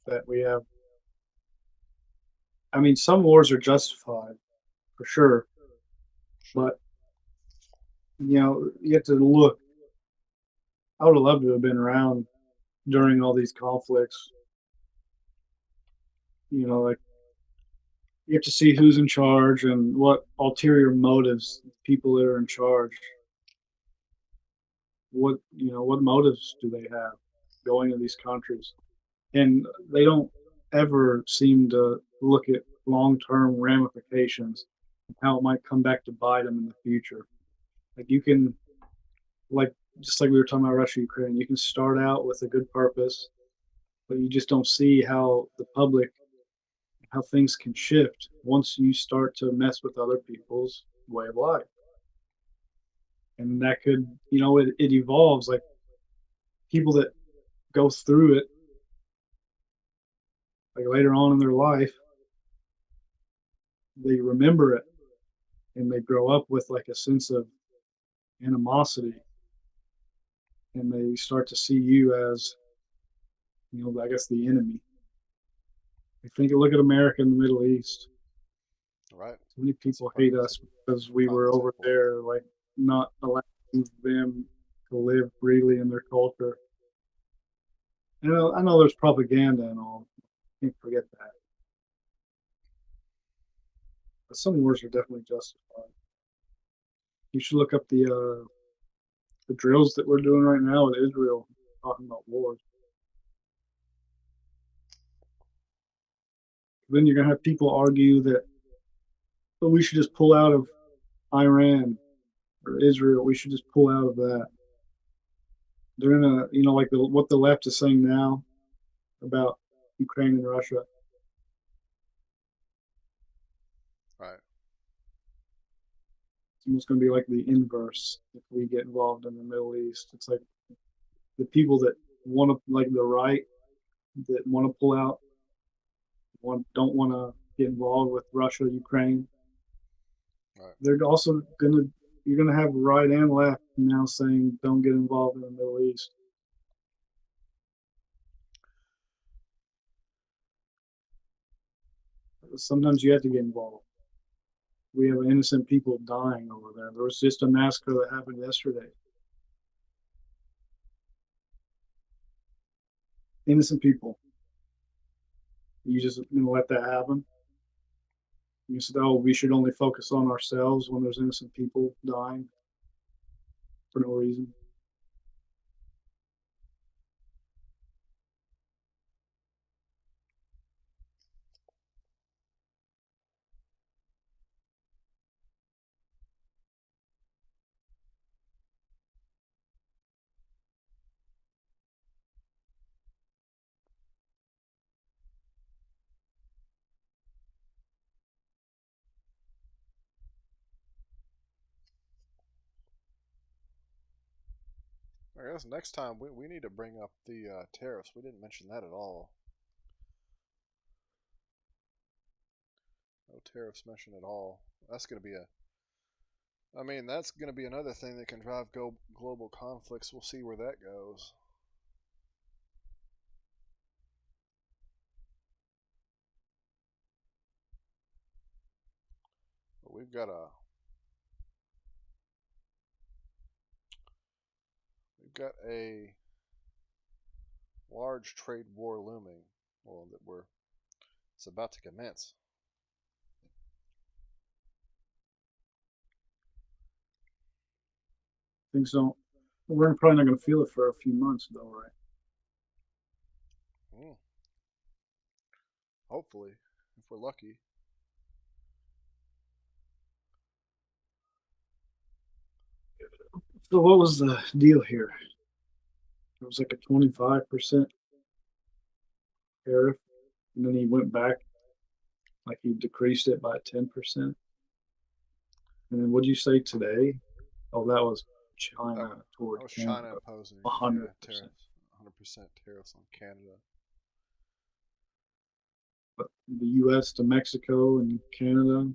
that we have. I mean, some wars are justified for sure, but you have to look. I would have loved to have been around during all these conflicts. Like you have to see who's in charge and what ulterior motives people that are in charge. What motives do they have going to these countries? And they don't ever seem to look at long-term ramifications, how it might come back to bite them in the future. Like you can, like just like we were talking about Russia, Ukraine, you can start out with a good purpose, but you just don't see how the public, how things can shift once you start to mess with other people's way of life. And that could, it evolves like people that go through it like later on in their life, they remember it and they grow up with like a sense of animosity and they start to see you as, I guess the enemy. I think look at America and the Middle East. Right. So many people hate us because we were over there, like not allowing them to live freely in their culture. I know there's propaganda and all. Can't forget that. But some wars are definitely justified. You should look up the drills that we're doing right now with Israel, talking about wars. Then you're gonna have people argue that, well, we should just pull out of Iran or Israel. We should just pull out of that. They're gonna, like what the left is saying now about Ukraine and Russia. Right. It's almost gonna be like the inverse if we get involved in the Middle East. It's like the people that want to, like the right, that want to pull out, don't want to get involved with Russia, Ukraine. Right. They're also you're gonna have right and left now saying don't get involved in the Middle East. Sometimes you have to get involved. We have innocent people dying over there. There was just a massacre that happened yesterday. Innocent people. You just gonna let that happen? You said, "Oh, we should only focus on ourselves when there's innocent people dying for no reason." I guess next time we need to bring up the tariffs. We didn't mention that at all. No tariffs mentioned at all. That's going to be that's going to be another thing that can drive global conflicts. We'll see where that goes. But we've got a large trade war looming. Well, it's about to commence. Things don't. We're probably not going to feel it for a few months, though, right? Hopefully, if we're lucky. So, what was the deal here? It was like a 25% tariff, and then he went back, like he decreased it by 10%. And then what did you say today? Oh, that was China toward That was Canada. China imposing 100%. tariffs, 100% tariffs on Canada. But the U.S. to Mexico and Canada,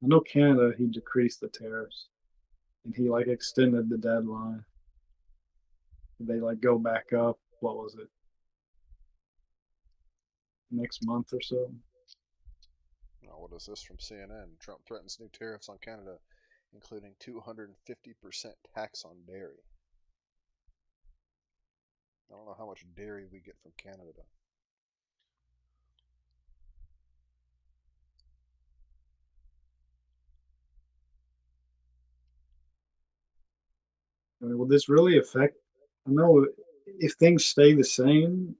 I know Canada, he decreased the tariffs, and he like extended the deadline. They like go back up. What was it? Next month or so. Oh, what is this from CNN? Trump threatens new tariffs on Canada, including 250% tax on dairy. I don't know how much dairy we get from Canada. I mean, will this really affect? I know if things stay the same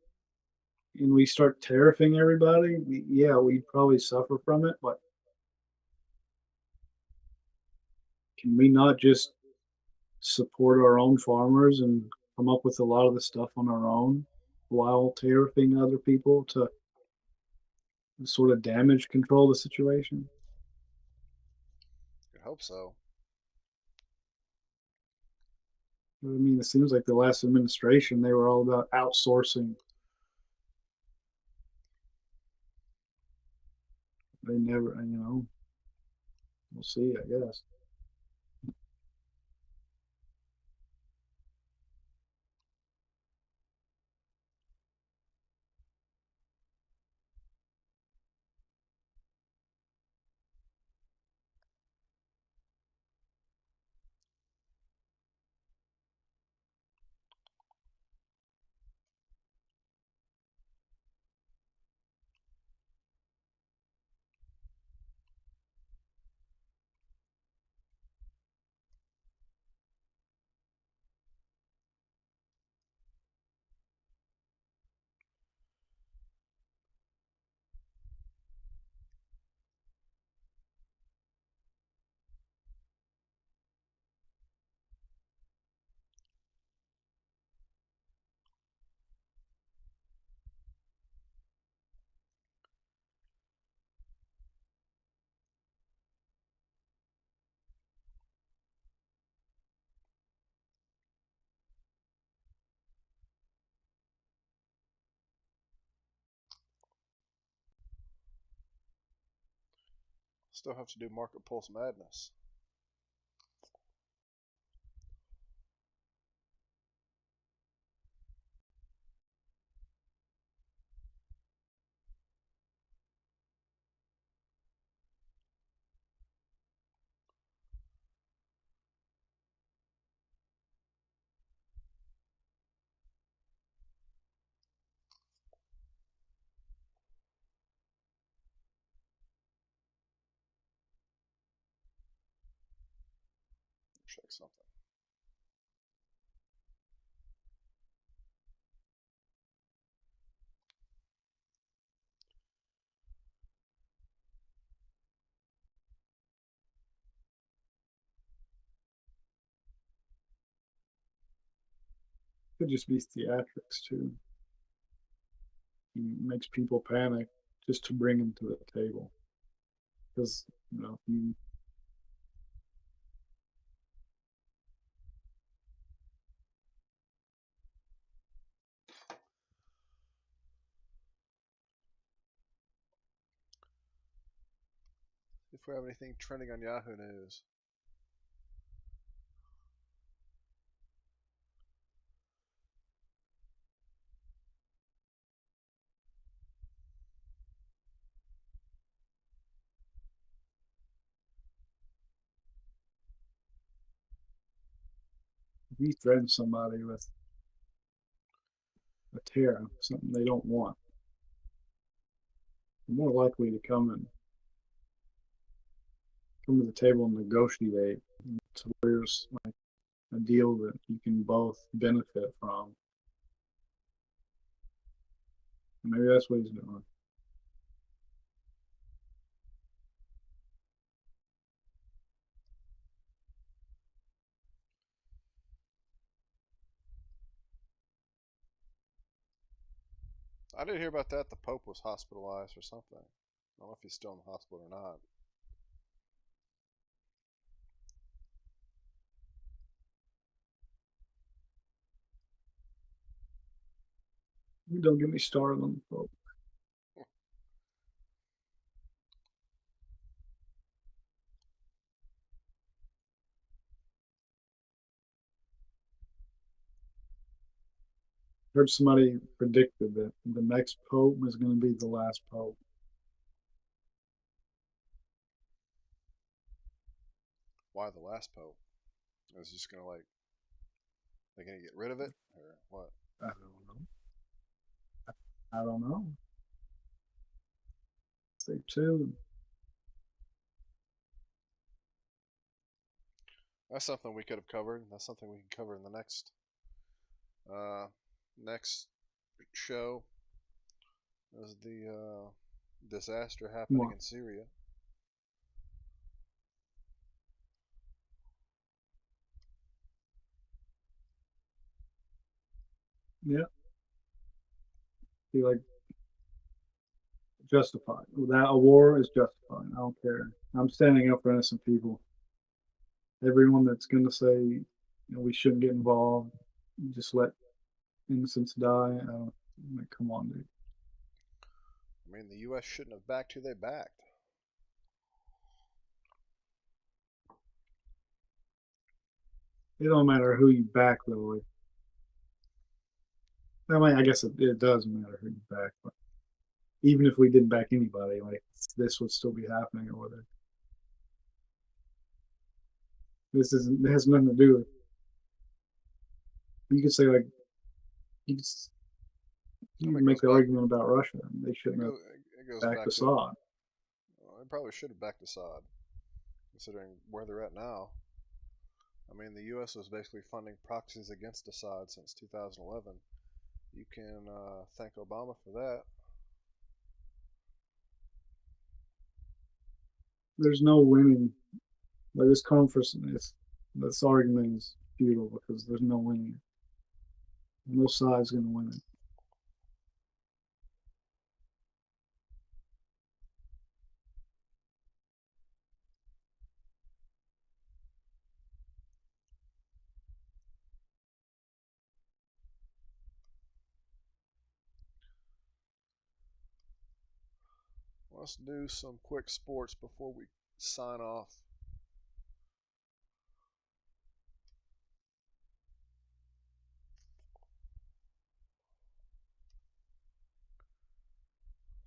and we start tariffing everybody, yeah, we'd probably suffer from it. But can we not just support our own farmers and come up with a lot of the stuff on our own while tariffing other people to sort of damage control the situation? I hope so. I mean, it seems like the last administration, they were all about outsourcing. They never, we'll see, I guess. Still have to do Market Pulse Madness. Check something. Could just be theatrics too. He makes people panic just to bring them to the table. Because, you If we have anything trending on Yahoo News. if you threaten somebody with a tariff, something they don't want, they're more likely to come to the table and negotiate to where there's like a deal that you can both benefit from. Maybe that's what he's doing. I did hear about that. The Pope was hospitalized or something. I don't know if he's still in the hospital or not. Don't get me started on the Pope. Heard somebody predicted that the next pope is going to be the last pope. Why the last pope? Is just gonna like they're gonna get rid of it or what? I don't know. I don't know. Stay tuned. That's something we could have covered. That's something we can cover in the uh, next show. Is the disaster happening in Syria? Yeah. Be like justified. That a war is justified. I don't care. I'm standing up for innocent people. Everyone that's going to say, you know, we shouldn't get involved, just let innocents die. Like, come on, dude. I mean, the U.S. shouldn't have backed who they backed. It don't matter who you back, though. I mean, I guess it does matter who you back, but even if we didn't back anybody, like this would still be happening over there. It has nothing to do with. You could say like you could, you could make the argument about Russia. They shouldn't have backed Assad. They probably should have backed Assad, considering where they're at now. I mean, the U.S. was basically funding proxies against Assad since 2011. You can thank Obama for that. There's no winning. Like this conference, this argument is futile because there's no winning. No side's going to win it. Let's do some quick sports before we sign off.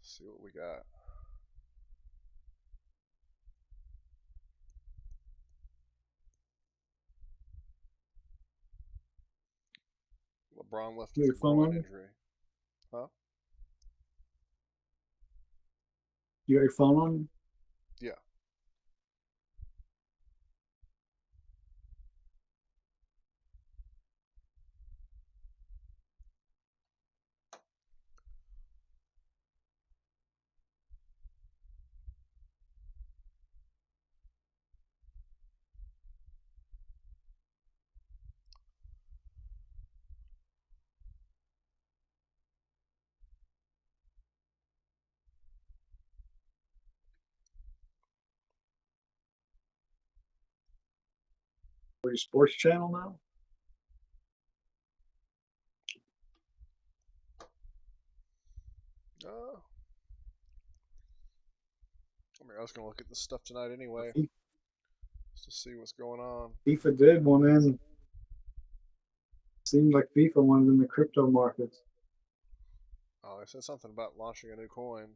See what we got. LeBron left with a groin injury. Huh? You got your phone on? Yeah. For your sports channel now? I mean, I was gonna look at this stuff tonight anyway, just to see what's going on. FIFA did one in. Seemed like FIFA wanted in the crypto markets. Oh, they said something about launching a new coin.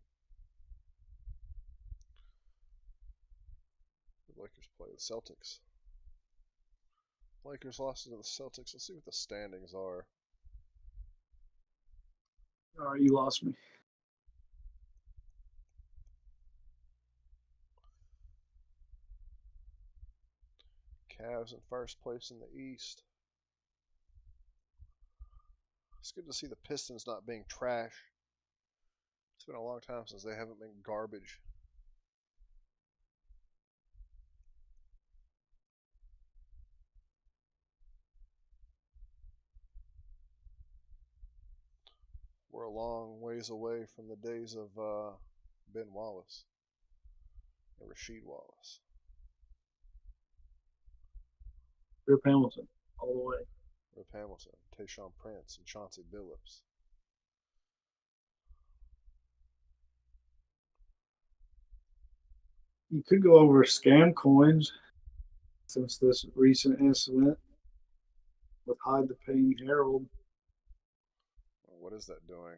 The Lakers play the Celtics. Lakers lost to the Celtics. Let's see what the standings are. Oh, you lost me. Cavs in first place in the East. It's good to see the Pistons not being trash. It's been a long time since they haven't been garbage. We're a long ways away from the days of Ben Wallace and Rasheed Wallace. Rip Hamilton, all the way. Rip Hamilton, Tayshaun Prince, and Chauncey Billups. You could go over scam coins since this recent incident with Hyde the Paying Herald. is that doing?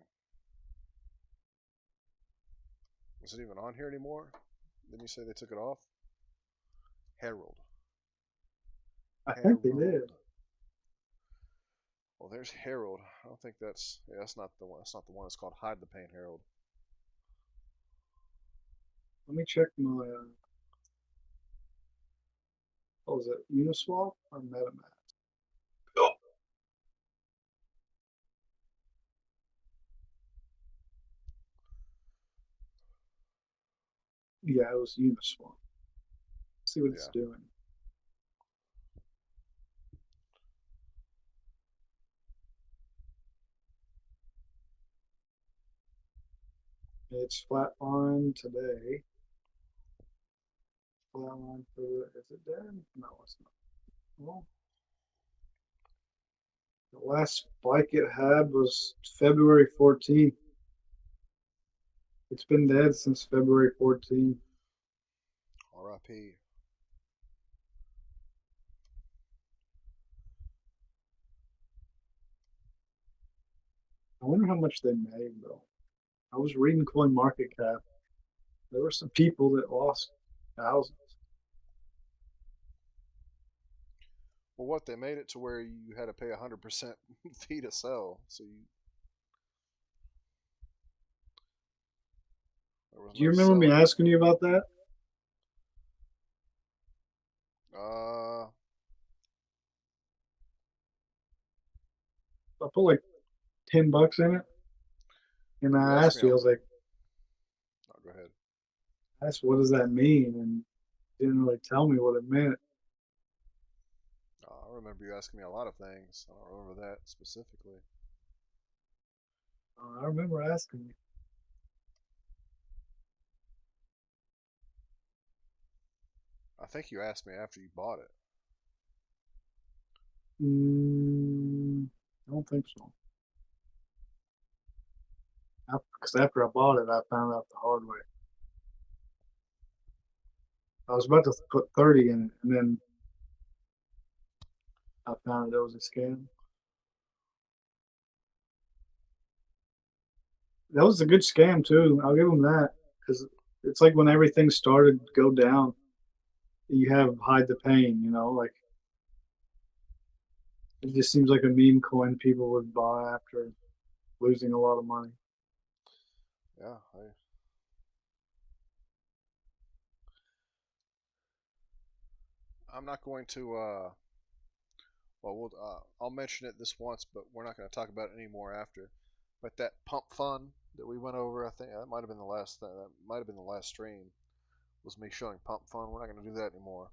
Is it even on here anymore? Didn't you say they took it off? Herald. I think they did. Herald. Well, there's Herald. I don't think that's. Yeah, that's not the one. That's not the one. It's called Hide the Pain Herald. Let me check my. What was it? Uniswap or MetaMask? Yeah, it was Uniswap. Let's see what it's doing. It's flatline today. Flatline for, is it dead? No, it's not. Well, the last spike it had was February 14th. It's been dead since February 14th. R.I.P. I wonder how much they made though. I was reading CoinMarketCap. There were some people that lost thousands. Well, what they made it to where you had to pay 100% fee to sell. So you. Do you remember me asking you about that? I put like $10 in it, and I asked you. I was like, "Oh, go ahead." I asked, "What does that mean?" And you didn't really tell me what it meant. I remember you asking me a lot of things. I don't remember that specifically. I remember asking you. I think you asked me after you bought it. I don't think so. Because after I bought it, I found out the hard way. I was about to put 30 in it, and then I found it was a scam. That was a good scam too. I'll give them that, because it's like when everything started to go down, you have Hide the Pain. Like it just seems like a meme coin people would buy after losing a lot of money. Yeah, I'm not going to. I'll mention it this once, but we're not going to talk about it anymore after. But that pump fund that we went over, I think that might have been the last. That might have been the last stream. Was me showing pump fund. We're not going to do that anymore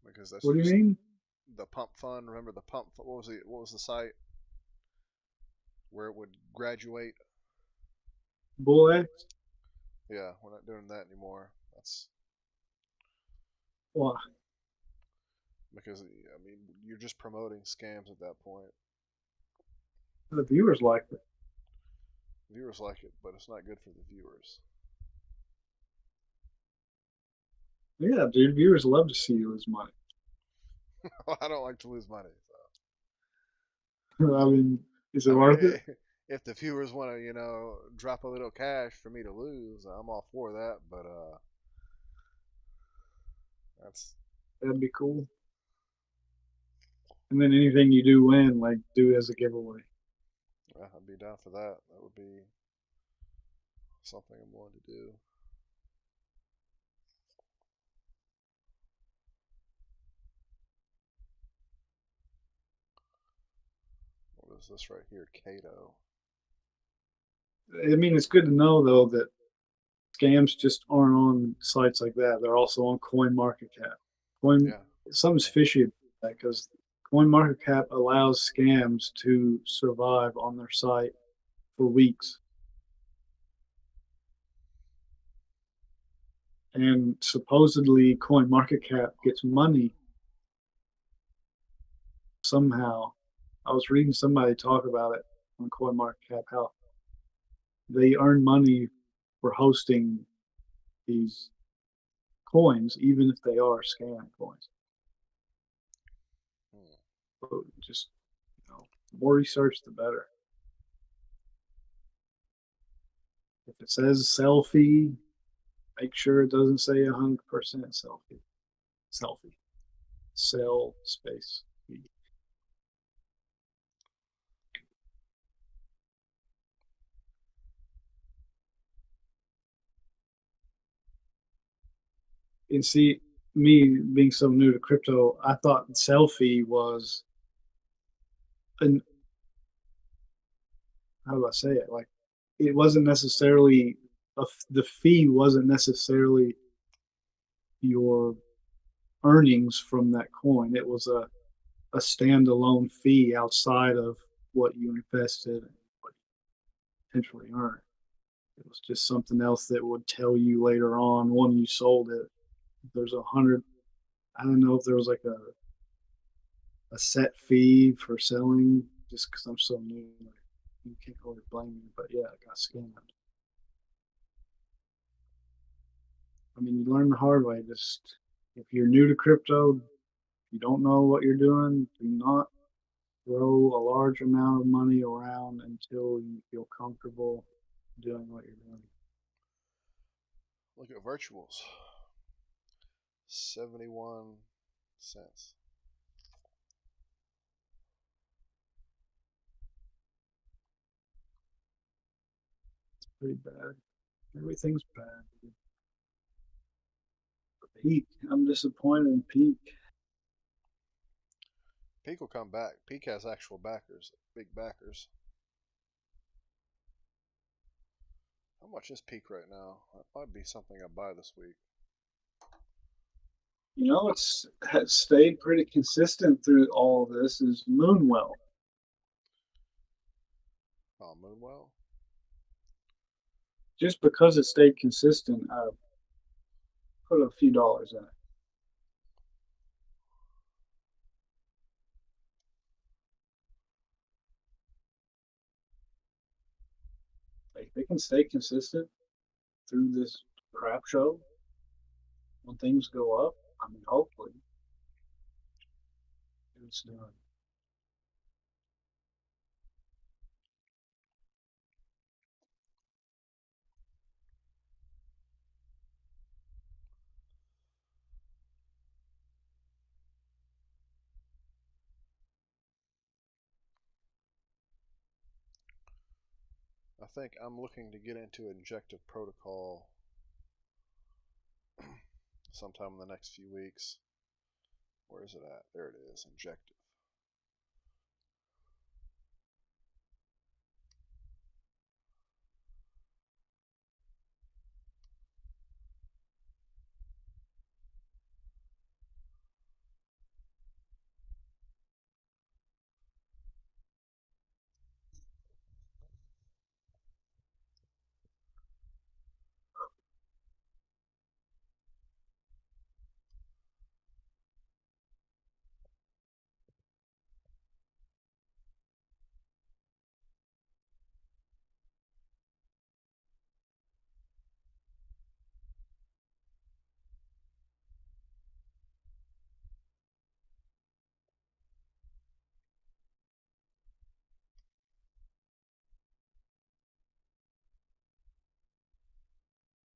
because that's. What do you mean? The pump fund. Remember the pump? What was it? What was the site where it would graduate? Bull. Yeah, we're not doing that anymore. That's. Why? Because I mean, you're just promoting scams at that point. The viewers like it. Viewers like it, but it's not good for the viewers. Yeah, dude, viewers love to see you lose money. I don't like to lose money. So. I mean, is it worth it? If the viewers want to, drop a little cash for me to lose, I'm all for that. But that'd be cool. And then anything you do win, like do as a giveaway. Yeah, I'd be down for that. That would be something I'm willing to do. What is this right here? Cato. I mean, it's good to know though that scams just aren't on sites like that. They're also on CoinMarketCap. Something's fishy about that because CoinMarketCap allows scams to survive on their site for weeks. And supposedly CoinMarketCap gets money somehow. I was reading somebody talk about it on CoinMarketCap, how they earn money for hosting these coins, even if they are scam coins. So just, more research, the better. If it says selfie, make sure it doesn't say 100% selfie. Selfie. Cell space. And see, me being so new to crypto, I thought selfie was an, how do I say it? Like, it wasn't necessarily the fee wasn't necessarily your earnings from that coin. It was a standalone fee outside of what you invested and what you potentially earned. It was just something else that would tell you later on when you sold it. There's 100. I don't know if there was like a set fee for selling. Just because I'm so new, like, you can't really blame me. But yeah, I got scammed. I mean, you learn the hard way. Just if you're new to crypto, you don't know what you're doing, do not throw a large amount of money around until you feel comfortable doing what you're doing. Look at virtuals. 71 cents. It's pretty bad. Everything's bad. Peak. I'm disappointed in Peak. Peak will come back. Peak has actual backers, big backers. How much is Peak right now? That might be something I buy this week. You know, it's has stayed pretty consistent through all of this is Moonwell. Oh, Moonwell? Just because it stayed consistent, I put a few dollars in it. Like, they can stay consistent through this crap show when things go up. I mean, hopefully it's doing. I think I'm looking to get into injective protocol sometime in the next few weeks. Where is it at? There it is, injective.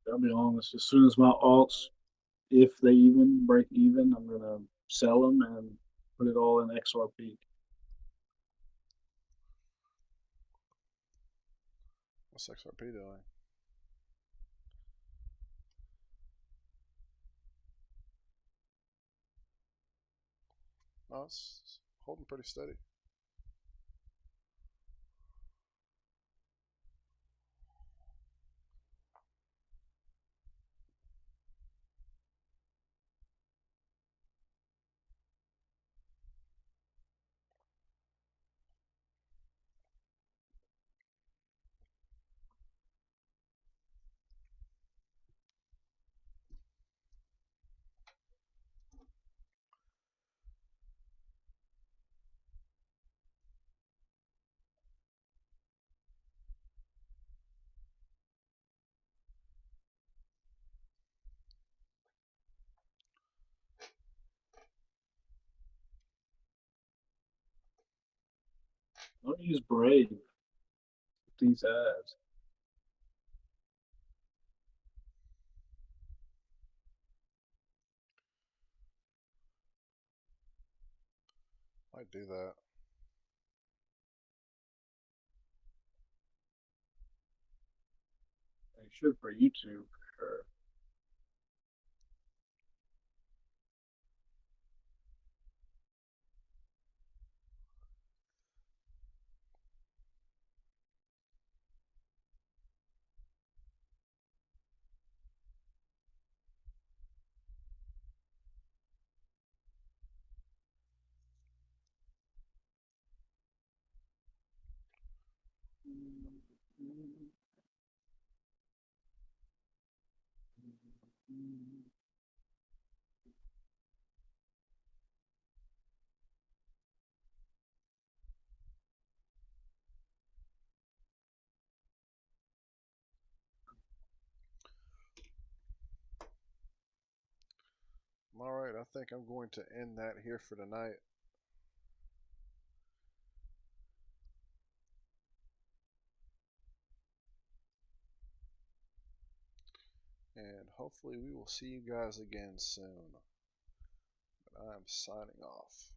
I'll be honest. As soon as my alts, if they even break even, I'm gonna sell them and put it all in XRP. What's XRP doing? Oh, it's holding pretty steady. Don't use Brave with these ads. Might do that. They should for YouTube. Sure. All right, I think I'm going to end that here for tonight. And hopefully we will see you guys again soon. But I'm signing off.